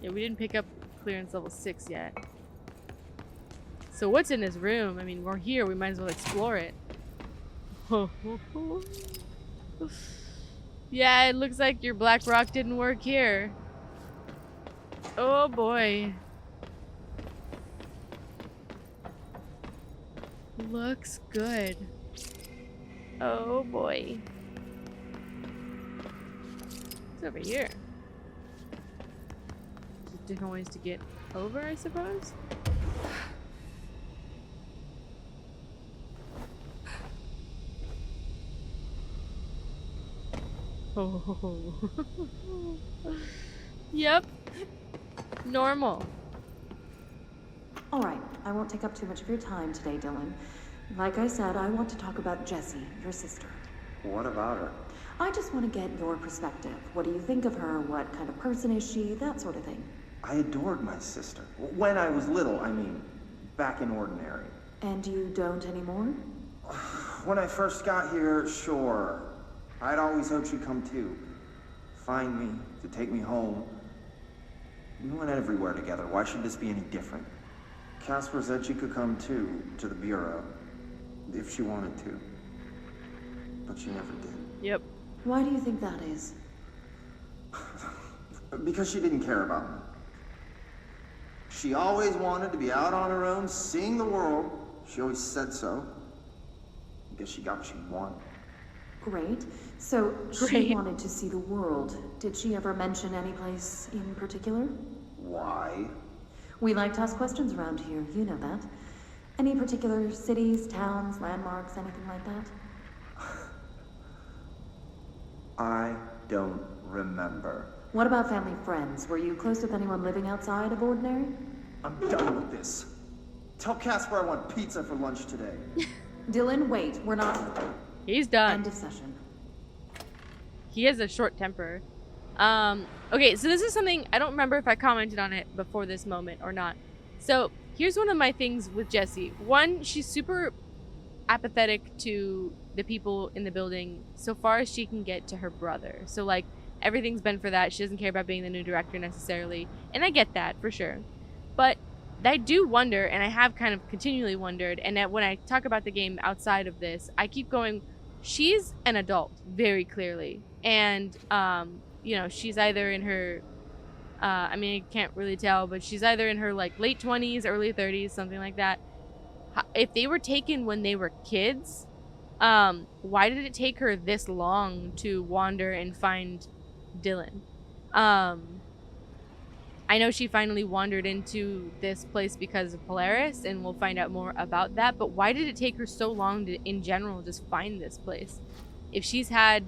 Yeah, we didn't pick up clearance level 6 yet. So what's in this room? I mean, we're here. We might as well explore it. Yeah, it looks like your black rock didn't work here. Oh boy. Looks good. Oh boy. What's over here? Just different ways to get over, I suppose? Oh. Yep. Normal. All right, I won't take up too much of your time today, Dylan. Like I said, I want to talk about Jessie, your sister. What about her? I just want to get your perspective. What do you think of her? What kind of person is she? That sort of thing. I adored my sister. When I was little, I mean, back in Ordinary. And you don't anymore? When I first got here, sure. I'd always hoped she'd come too. Find me, to take me home. We went everywhere together. Why should this be any different? Casper said she could come too, to the Bureau. If she wanted to. But she never did. Yep. Why do you think that is? Because she didn't care about me. She always wanted to be out on her own, seeing the world. She always said so. I guess she got what she wanted. Great. So, she wanted to see the world. Did she ever mention any place in particular? Why? We like to ask questions around here, you know that. Any particular cities, towns, landmarks, anything like that? I don't remember. What about family friends? Were you close with anyone living outside of Ordinary? I'm done with this. Tell Casper I want pizza for lunch today. Dylan, wait. We're not... He's done. End of session. He has a short temper. Okay, so this is something, I don't remember if I commented on it before this moment or not. So, here's one of my things with Jessie. One, she's super apathetic to the people in the building so far as she can get to her brother. So, like, everything's been for that. She doesn't care about being the new director necessarily. And I get that, for sure. But I do wonder, and I have kind of continually wondered, and that when I talk about the game outside of this, I keep going, she's an adult, very clearly. And, you know, she's either in her, I mean, I can't really tell, but she's either in her, like, late 20s, early 30s, something like that. If they were taken when they were kids, why did it take her this long to wander and find Dylan? I know she finally wandered into this place because of Polaris, and we'll find out more about that, but why did it take her so long to, in general, just find this place? If she's had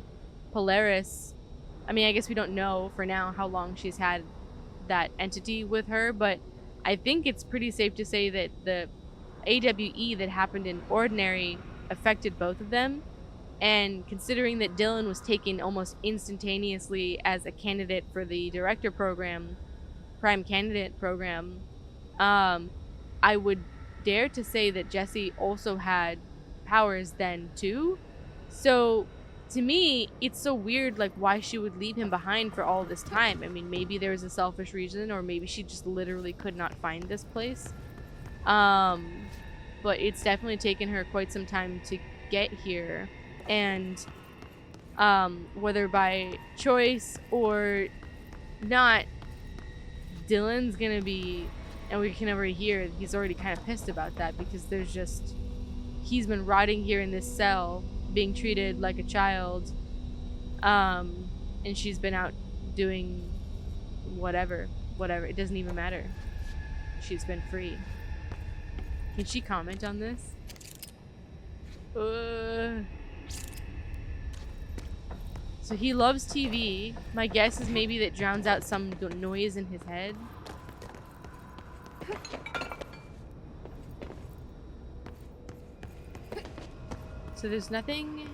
Polaris, I mean, I guess we don't know for now how long she's had that entity with her, but I think it's pretty safe to say that the AWE that happened in Ordinary affected both of them, and considering that Dylan was taken almost instantaneously as a candidate for the director program, prime candidate program, I would dare to say that Jessie also had powers then too. So to me, it's so weird, like, why she would leave him behind for all this time. I mean, maybe there was a selfish reason, or maybe she just literally could not find this place. But it's definitely taken her quite some time to get here, and whether by choice or not, Dylan's gonna be, and we can already hear he's already kind of pissed about that, because there's just, he's been rotting here in this cell being treated like a child, and she's been out doing whatever, it doesn't even matter. She's been free. Can she comment on this? So he loves TV. My guess is maybe that drowns out some noise in his head. So there's nothing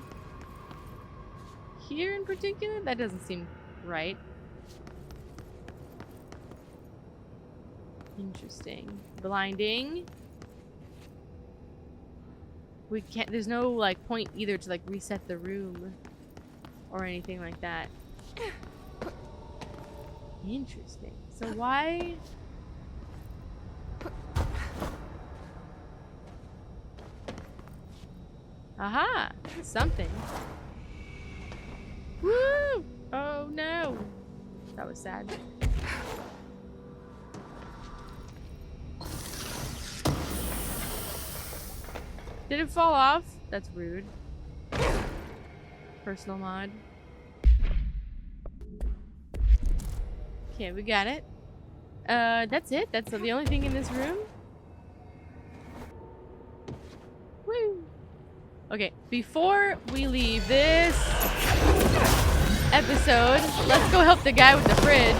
here in particular? That doesn't seem right. Interesting. Blinding. We can't, there's no like point either to like reset the room or anything like that. Interesting. So why? Aha! Something. Woo! Oh no! That was sad. Did it fall off? That's rude. Personal mod. Okay, we got it. That's it? That's the only thing in this room? Woo! Okay, before we leave this episode, let's go help the guy with the fridge.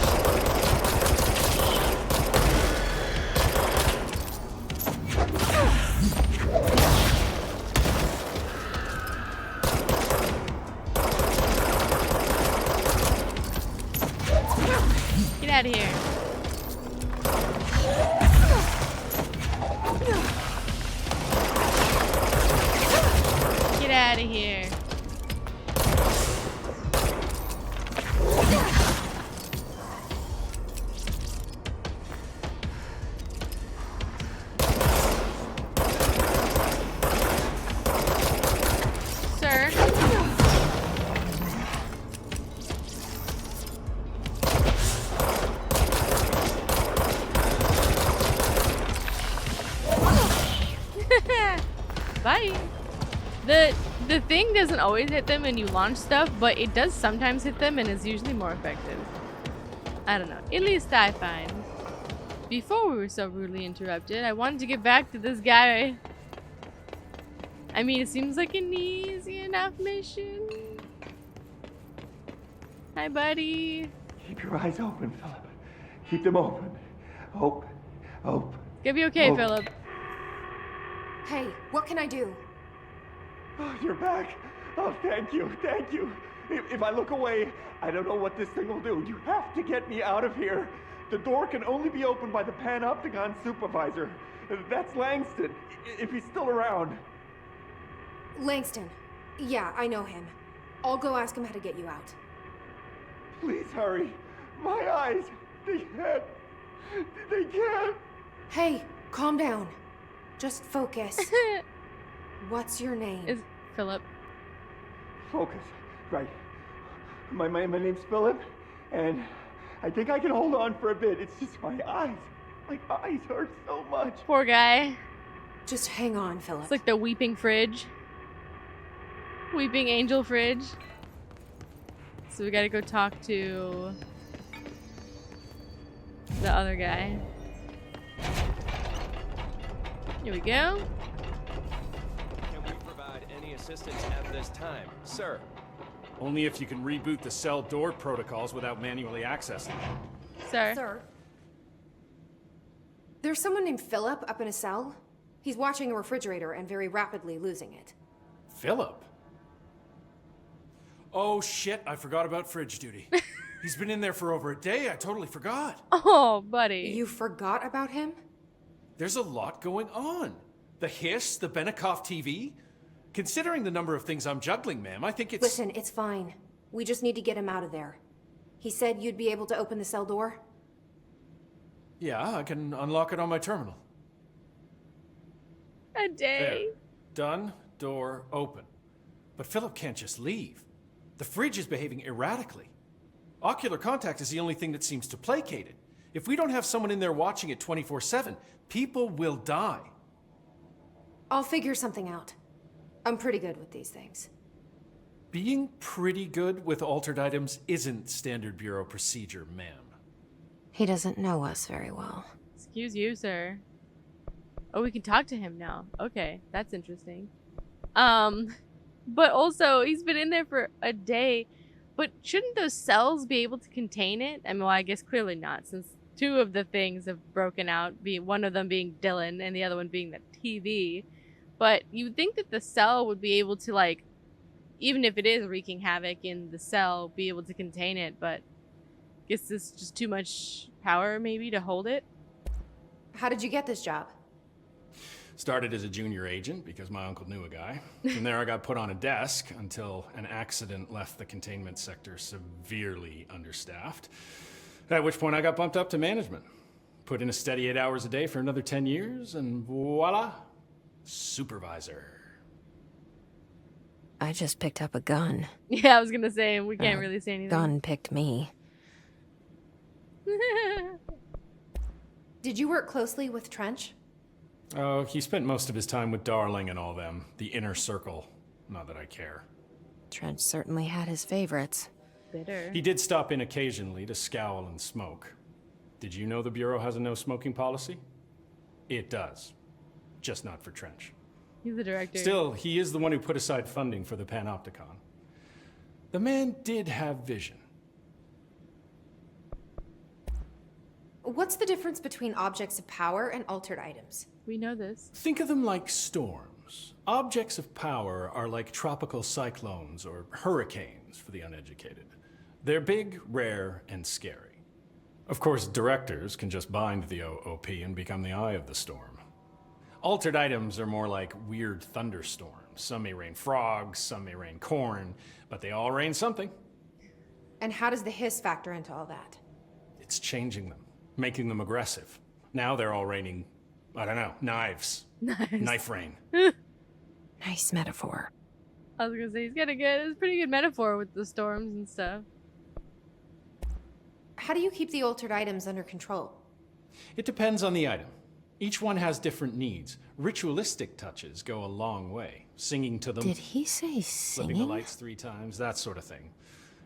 Get out of here. Get out of here. Sir. Bye. The thing doesn't always hit them when you launch stuff, but it does sometimes hit them and is usually more effective. I don't know. At least I find. Before we were so rudely interrupted, I wanted to get back to this guy. I mean, it seems like an easy enough mission. Hi, buddy. Keep your eyes open, Philip. Keep them open. Hope. Hope. It's gonna be okay, Hope. Philip. Hey, what can I do? Oh, you're back. Oh, thank you. Thank you. If I look away, I don't know what this thing will do. You have to get me out of here. The door can only be opened by the PANOPTICON supervisor. That's Langston, if he's still around. Langston. Yeah, I know him. I'll go ask him how to get you out. Please hurry. My eyes. They can't. They can't. Hey, calm down. Just focus. What's your name? Is Philip. Focus. Right. My name's Philip, and I think I can hold on for a bit. It's just my eyes. My eyes hurt so much. Poor guy. Just hang on, Philip. It's like the weeping fridge. Weeping angel fridge. So we gotta go talk to the other guy. Here we go. Can we provide any assistance at this time, sir? Only if you can reboot the cell door protocols without manually accessing them. Sir. Sir. There's someone named Philip up in a cell. He's watching a refrigerator and very rapidly losing it. Philip? Oh shit, I forgot about fridge duty. He's been in there for over a day, I totally forgot. Oh, buddy. You forgot about him? There's a lot going on. The hiss, the Benikoff TV. Considering the number of things I'm juggling, ma'am, I think it's... Listen, it's fine. We just need to get him out of there. He said you'd be able to open the cell door? Yeah, I can unlock it on my terminal. A day. There. Done. Door open. But Philip can't just leave. The fridge is behaving erratically. Ocular contact is the only thing that seems to placate it. If we don't have someone in there watching it 24/7, people will die. I'll figure something out. I'm pretty good with these things. Being pretty good with altered items isn't standard bureau procedure, ma'am. He doesn't know us very well. Excuse you, sir. Oh, we can talk to him now. Okay, that's interesting. But also, he's been in there for a day. But shouldn't those cells be able to contain it? I mean, well, I guess clearly not, since two of the things have broken out, one of them being Dylan and the other one being the TV. But you would think that the cell would be able to, like, even if it is wreaking havoc in the cell, be able to contain it, but I guess this is just too much power, maybe, to hold it. How did you get this job? Started as a junior agent because my uncle knew a guy. From there I got put on a desk until an accident left the containment sector severely understaffed. At which point I got bumped up to management. Put in a steady 8 hours a day for another 10 years, and voila, supervisor. I just picked up a gun. Yeah, I was gonna say, we can't really say anything. Gun picked me. Did you work closely with Trench? Oh, he spent most of his time with Darling and all them. The inner circle. Not that I care. Trench certainly had his favorites. Bitter. He did stop in occasionally to scowl and smoke. Did you know the Bureau has a no-smoking policy? It does. Just not for Trench. He's the director. Still, he is the one who put aside funding for the PANOPTICON. The man did have vision. What's the difference between objects of power and altered items? We know this. Think of them like storms. Objects of power are like tropical cyclones or hurricanes for the uneducated. They're big, rare, and scary. Of course, directors can just bind the OOP and become the eye of the storm. Altered items are more like weird thunderstorms. Some may rain frogs, some may rain corn, but they all rain something. And how does the hiss factor into all that? It's changing them, making them aggressive. Now they're all raining, I don't know, knives. Knife rain. Nice metaphor. I was gonna say, he's got it's a pretty good metaphor with the storms and stuff. How do you keep the altered items under control? It depends on the item. Each one has different needs. Ritualistic touches go a long way. Singing to them. Did he say singing? Flipping the lights 3 times, that sort of thing.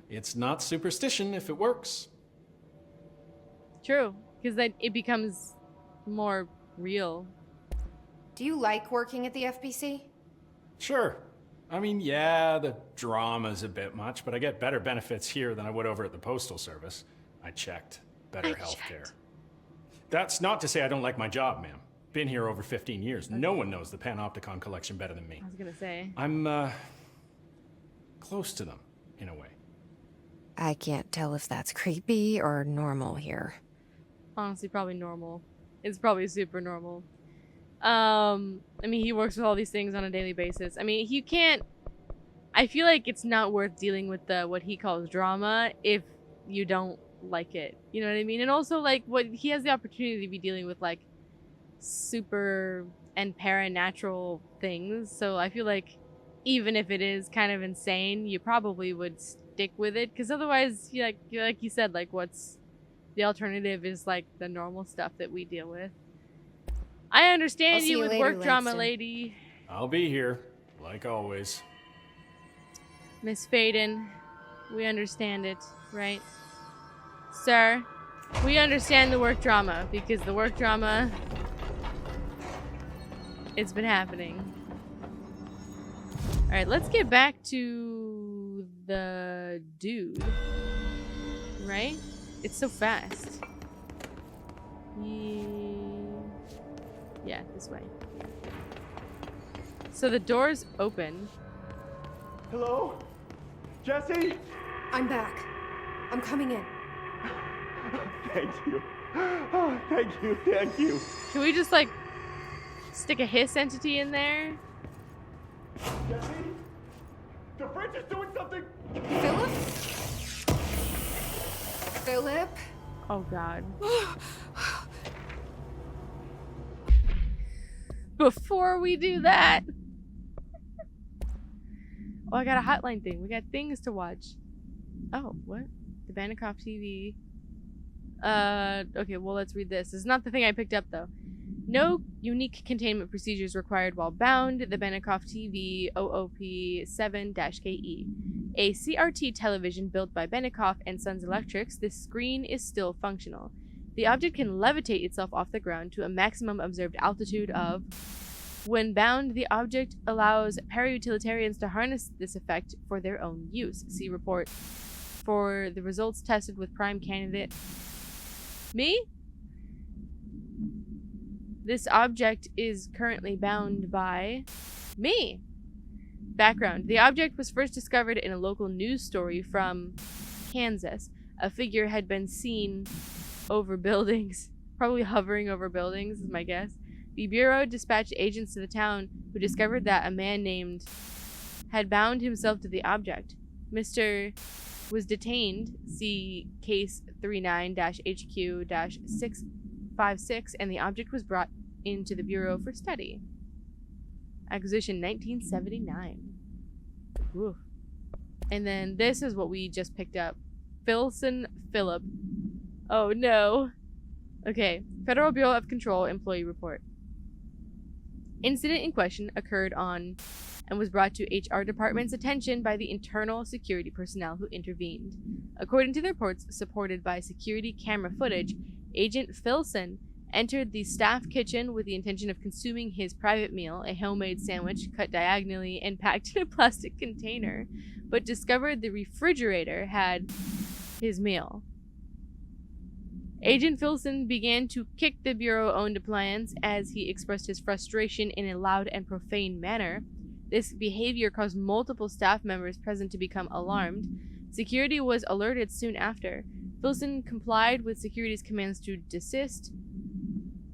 It's not superstition if it works. True, because then it becomes more real. Do you like working at the FBC? Sure. I mean, yeah, the drama's a bit much, but I get better benefits here than I would over at the Postal Service. I checked. Better healthcare. That's not to say I don't like my job, ma'am. Been here over 15 years. Okay. No one knows the PANOPTICON collection better than me. I was gonna say. I'm, close to them, in a way. I can't tell if that's creepy or normal here. Honestly, probably normal. It's probably super normal. I mean, he works with all these things on a daily basis. I mean, you can't... I feel like it's not worth dealing with the what he calls drama if you don't like it. You know what I mean? And also, like, what he has the opportunity to be dealing with, like, super and paranatural things. So I feel like even if it is kind of insane, you probably would stick with it. Because otherwise, like you said, like, what's... The alternative is, like, the normal stuff that we deal with. I understand you with later, work drama, Langston. lady. I'll be here, like always. Miss Faden, we understand it, right? Sir, we understand the work drama, because the work drama, it's been happening. Alright, let's get back to the dude. Right? It's so fast. Yeah, this way. So the door's open. Hello? Jesse? I'm back. I'm coming in. Thank you. Oh, thank you, thank you. Can we just, like, stick a hiss entity in there? Jesse? The fridge is doing something! Philip? Philip? Oh, God. Before we do that... Oh, I got a hotline thing. We got things to watch. Oh, what? The Bannock TV. Okay, well, let's read this. This is not the thing I picked up, though. No unique containment procedures required while bound. The Bannock TV OOP7-KE. A CRT television built by Bannock and Sons Electrics, this screen is still functional. The object can levitate itself off the ground to a maximum observed altitude of... When bound, the object allows para-utilitarians to harness this effect for their own use. See report for the results tested with prime candidate. Me? This object is currently bound by me. Background. The object was first discovered in a local news story from Kansas. A figure had been seen over buildings, probably hovering over buildings is my guess. The Bureau dispatched agents to the town who discovered that a man named had bound himself to the object. Mr. was detained, see case 39-HQ-656, and the object was brought into the Bureau for study. Acquisition 1979. Ooh. And then this is what we just picked up. Filson Phillip. Oh no. Okay. Federal Bureau of Control Employee Report. Incident in question occurred on and was brought to HR Department's attention by the internal security personnel who intervened. According to the reports supported by security camera footage, Agent Filson entered the staff kitchen with the intention of consuming his private meal, a homemade sandwich cut diagonally and packed in a plastic container, but discovered the refrigerator had his meal. Agent Filson began to kick the Bureau-owned appliance as he expressed his frustration in a loud and profane manner. This behavior caused multiple staff members present to become alarmed. Security was alerted soon after. Filson complied with security's commands to desist.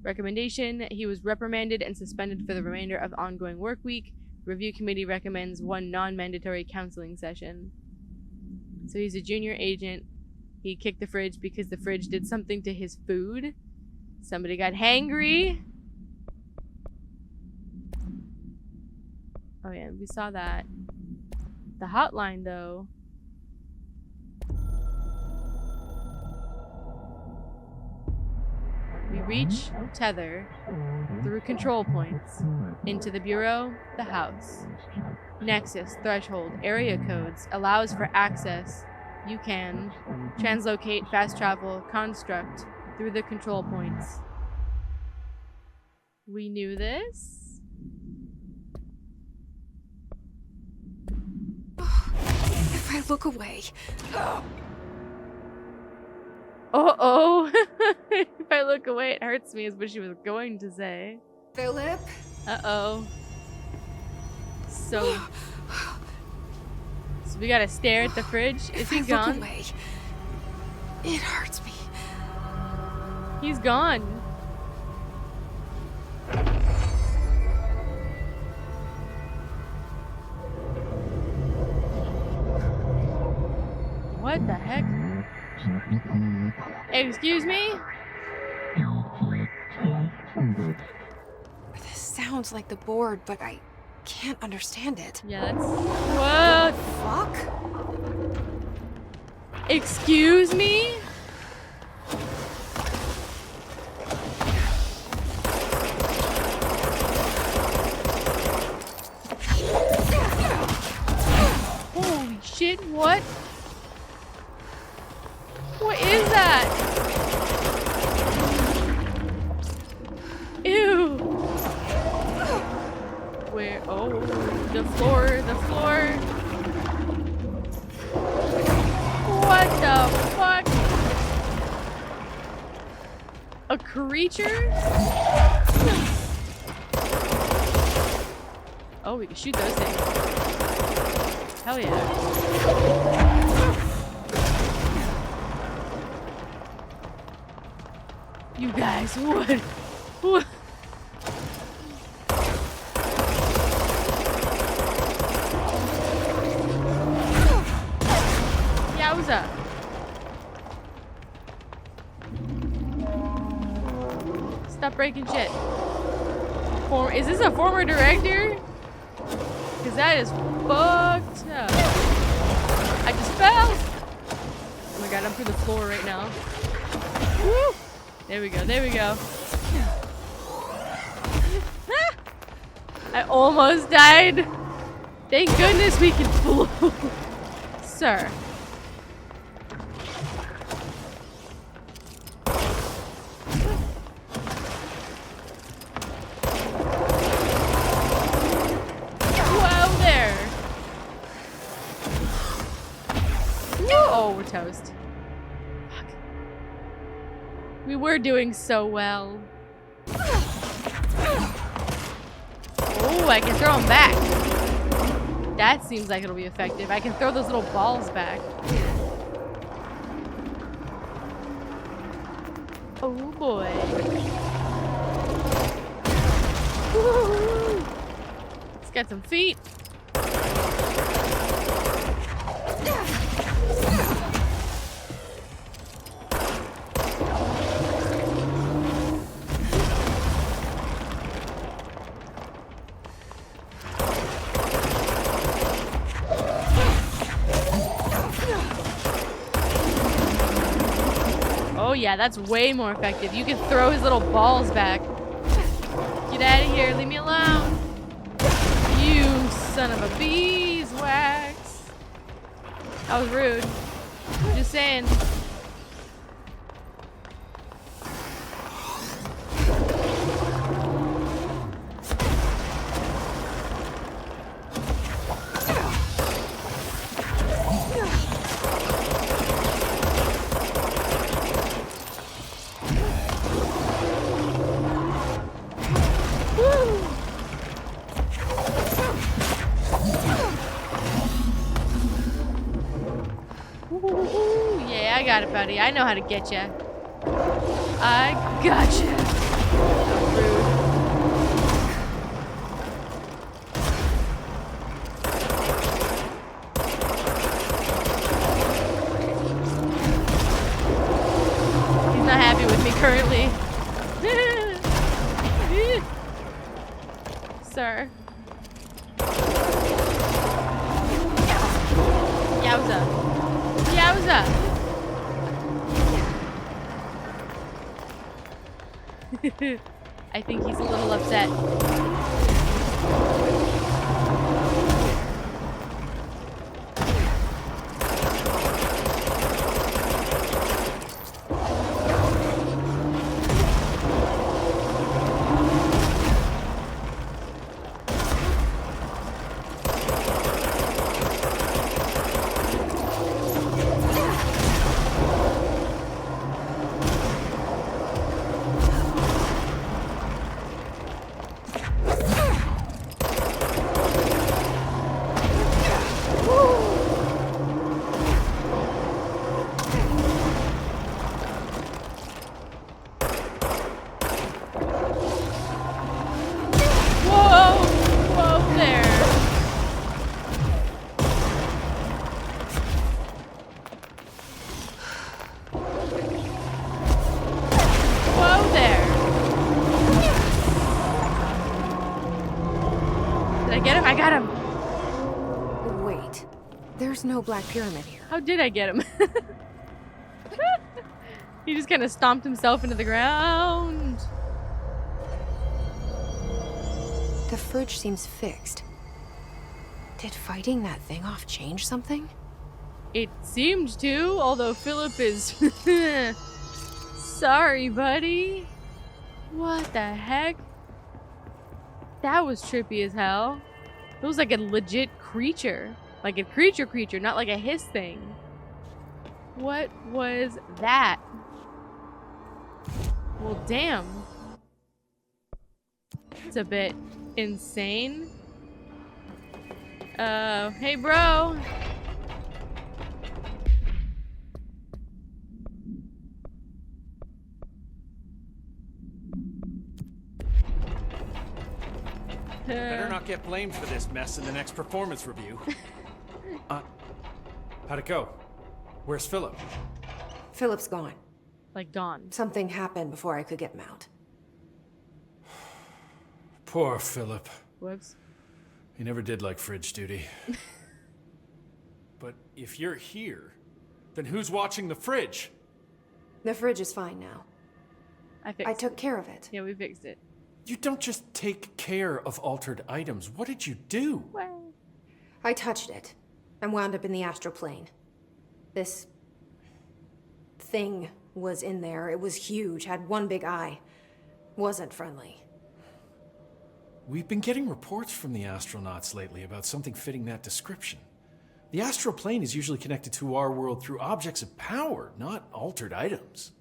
Recommendation: he was reprimanded and suspended for the remainder of the ongoing work week. Review committee recommends 1 non-mandatory counseling session. So he's a junior agent. He kicked the fridge because the fridge did something to his food. Somebody got hangry. Oh yeah, we saw that. The hotline though. We reach tether through control points into the Bureau, the house. Nexus, threshold, area codes, allows for access. You can translocate, fast travel, construct through the control points. We knew this. If I look away. Uh-oh. If I look away, it hurts me, is what she was going to say. Philip? Uh-oh. So we gotta stare at the fridge. Is he gone? Look away. It hurts me. He's gone. What the heck? Excuse me? This sounds like the board, but I can't understand it. Yeah, that's... What? Fuck? Excuse me? Holy shit, what? What is that? Ew. Where? Oh, the floor, the floor. What the fuck? A creature? Oh, we can shoot those things. Hell yeah. You guys, what? What? Yowza. Stop breaking shit. Is this a former director? Because that is fucked up. I just fell. Oh my god, I'm through the floor right now. Woo! There we go, there we go. I almost died. Thank goodness we can float. Sir. Whoa there. Oh, we're toast. We were doing so well. Oh, I can throw them back. That seems like it'll be effective. I can throw those little balls back. Oh boy. Woo-hoo. It's got some feet. Oh yeah, that's way more effective. You can throw his little balls back. Get out of here, leave me alone. You son of a beeswax. That was rude. Just saying. Yeah, I got it, buddy. I know how to get you. I gotcha. Rude. He's not happy with me currently. Sir. Yowza. Yowza. I think he's a little upset. I got him. Wait, there's no black pyramid here. How did I get him? He just kind of stomped himself into the ground. The fridge seems fixed. Did fighting that thing off change something? It seemed to, although Philip is... Sorry, buddy. What the heck? That was trippy as hell. It was like a legit creature. Like a creature, not like a hiss thing. What was that? Well, damn. It's a bit insane. Hey, bro. Better not get blamed for this mess in the next performance review. How'd it go? Where's Philip? Philip's gone. Like gone. Something happened before I could get him out. Poor Philip. Whoops. He never did like fridge duty. But if you're here, then who's watching the fridge? The fridge is fine now. I took care of it. Yeah, we fixed it. You don't just take care of altered items. What did you do? Well, I touched it and wound up in the astral plane. This thing was in there. It was huge, had one big eye. Wasn't friendly. We've been getting reports from the astronauts lately about something fitting that description. The astral plane is usually connected to our world through objects of power, not altered items.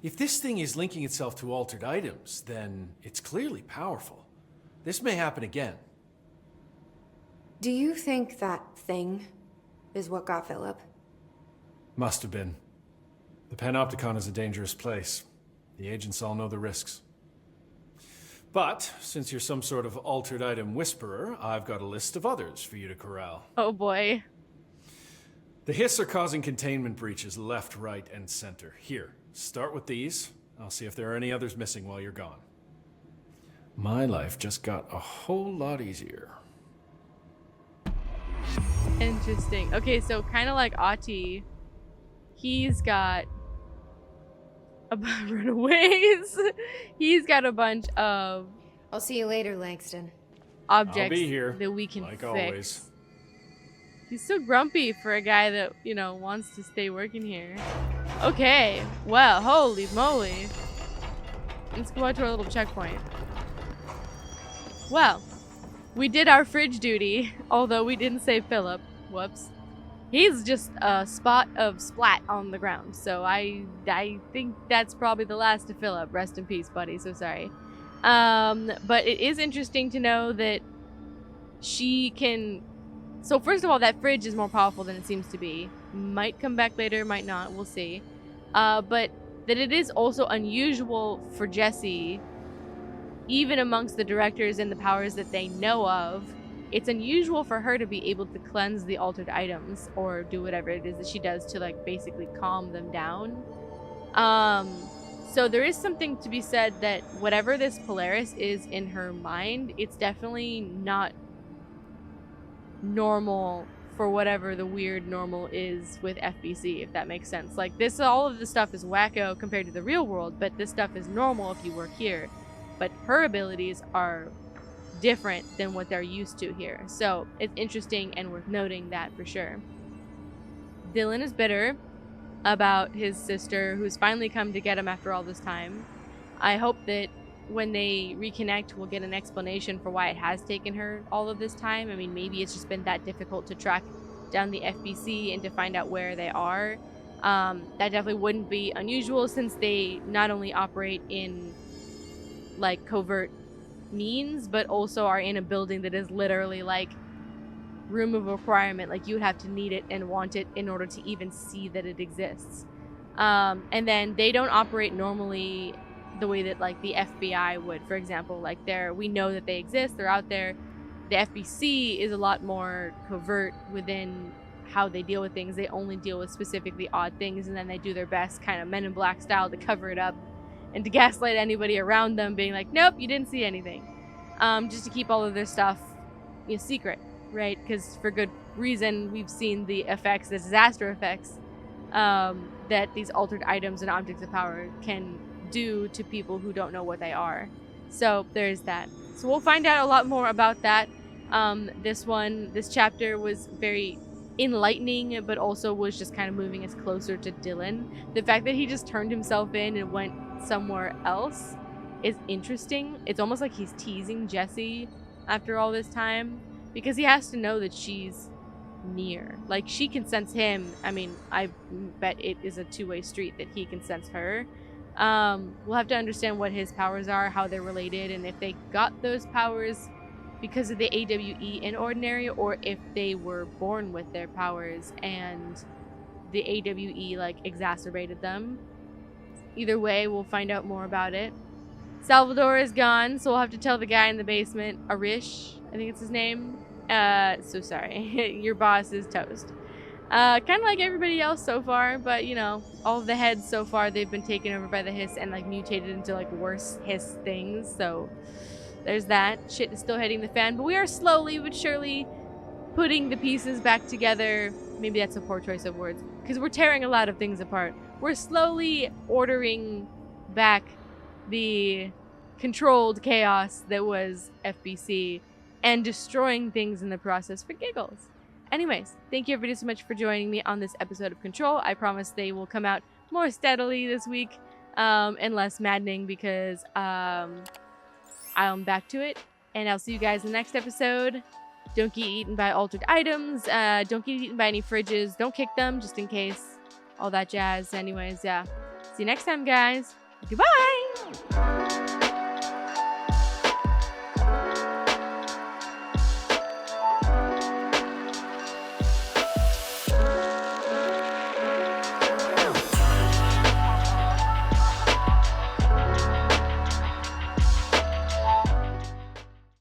If this thing is linking itself to altered items, then it's clearly powerful. This may happen again. Do you think that thing is what got Philip? Must have been. The Panopticon is a dangerous place. The agents all know the risks. But, since you're some sort of altered item whisperer, I've got a list of others for you to corral. Oh boy. The Hiss are causing containment breaches left, right, and center. Here, start with these. I'll see if there are any others missing while you're gone. My life just got a whole lot easier. Interesting. Okay, so kind of like Ati, he's got a bunch of runaways. He's got a bunch of I'll see you later, Langston. objects I'll be here, that we can like fix. always. He's so grumpy for a guy that, you know, wants to stay working here. Okay, well, holy moly. Let's go out to our little checkpoint. Well, we did our fridge duty, although we didn't save Philip. Whoops. He's just a spot of splat on the ground, so I think that's probably the last of Philip. Rest in peace, buddy, so sorry. But it is interesting to know that she can... So first of all, that fridge is more powerful than it seems to be. Might come back later, might not, we'll see. But that it is also unusual for Jesse, even amongst the directors and the powers that they know of, it's unusual for her to be able to cleanse the altered items or do whatever it is that she does to, like, basically calm them down. So there is something to be said that whatever this Polaris is in her mind, it's definitely not normal for whatever the weird normal is with FBC, if that makes sense. Like, this, all of this stuff is wacko compared to the real world, but this stuff is normal if you work here. But her abilities are different than what they're used to here. So it's interesting and worth noting that for sure. Dylan is bitter about his sister, who's finally come to get him after all this time. I hope that when they reconnect, we'll get an explanation for why it has taken her all of this time. I mean, maybe it's just been that difficult to track down the FBC and to find out where they are. That definitely wouldn't be unusual, since they not only operate in, like, covert means, but also are in a building that is literally, like, room of requirement. Like, you would have to need it and want it in order to even see that it exists. And then they don't operate normally the way that, like, the FBI would, for example. Like, we know that they exist, they're out there. The FBC is a lot more covert within how they deal with things. They only deal with specifically odd things, and then they do their best, kind of Men in Black style, to cover it up and to gaslight anybody around them, being like, nope, you didn't see anything. Just to keep all of their stuff, you know, secret, right? Because for good reason, we've seen the effects, the disaster effects, that these altered items and objects of power can do to people who don't know what they are. So there's that. So we'll find out a lot more about that. This chapter was very enlightening, but also was just kind of moving us closer to Dylan. The fact that he just turned himself in and went somewhere else is interesting. It's almost like he's teasing Jesse after all this time, because he has to know that she's near. Like, she can sense him. I mean, I bet it is a two-way street that he can sense her. We'll have to understand what his powers are, how they're related, and if they got those powers because of the AWE in Ordinary, or if they were born with their powers and the AWE, like, exacerbated them. Either way, we'll find out more about it. Salvador is gone, so we'll have to tell the guy in the basement, Arish, I think it's his name. So sorry. Your boss is toast. Kind of like everybody else so far, but, you know, all of the heads so far, they've been taken over by the Hiss and, like, mutated into, like, worse Hiss things, so there's that. Shit is still hitting the fan, but we are slowly but surely putting the pieces back together. Maybe that's a poor choice of words, because we're tearing a lot of things apart. We're slowly ordering back the controlled chaos that was FBC and destroying things in the process for giggles. Anyways, thank you everybody so much for joining me on this episode of Control. I promise they will come out more steadily this week, and less maddening, because I'm back to it, and I'll see you guys in the next episode. Don't get eaten by altered items. Don't get eaten by any fridges. Don't kick them, just in case. All that jazz. Anyways, yeah. See you next time, guys. Goodbye!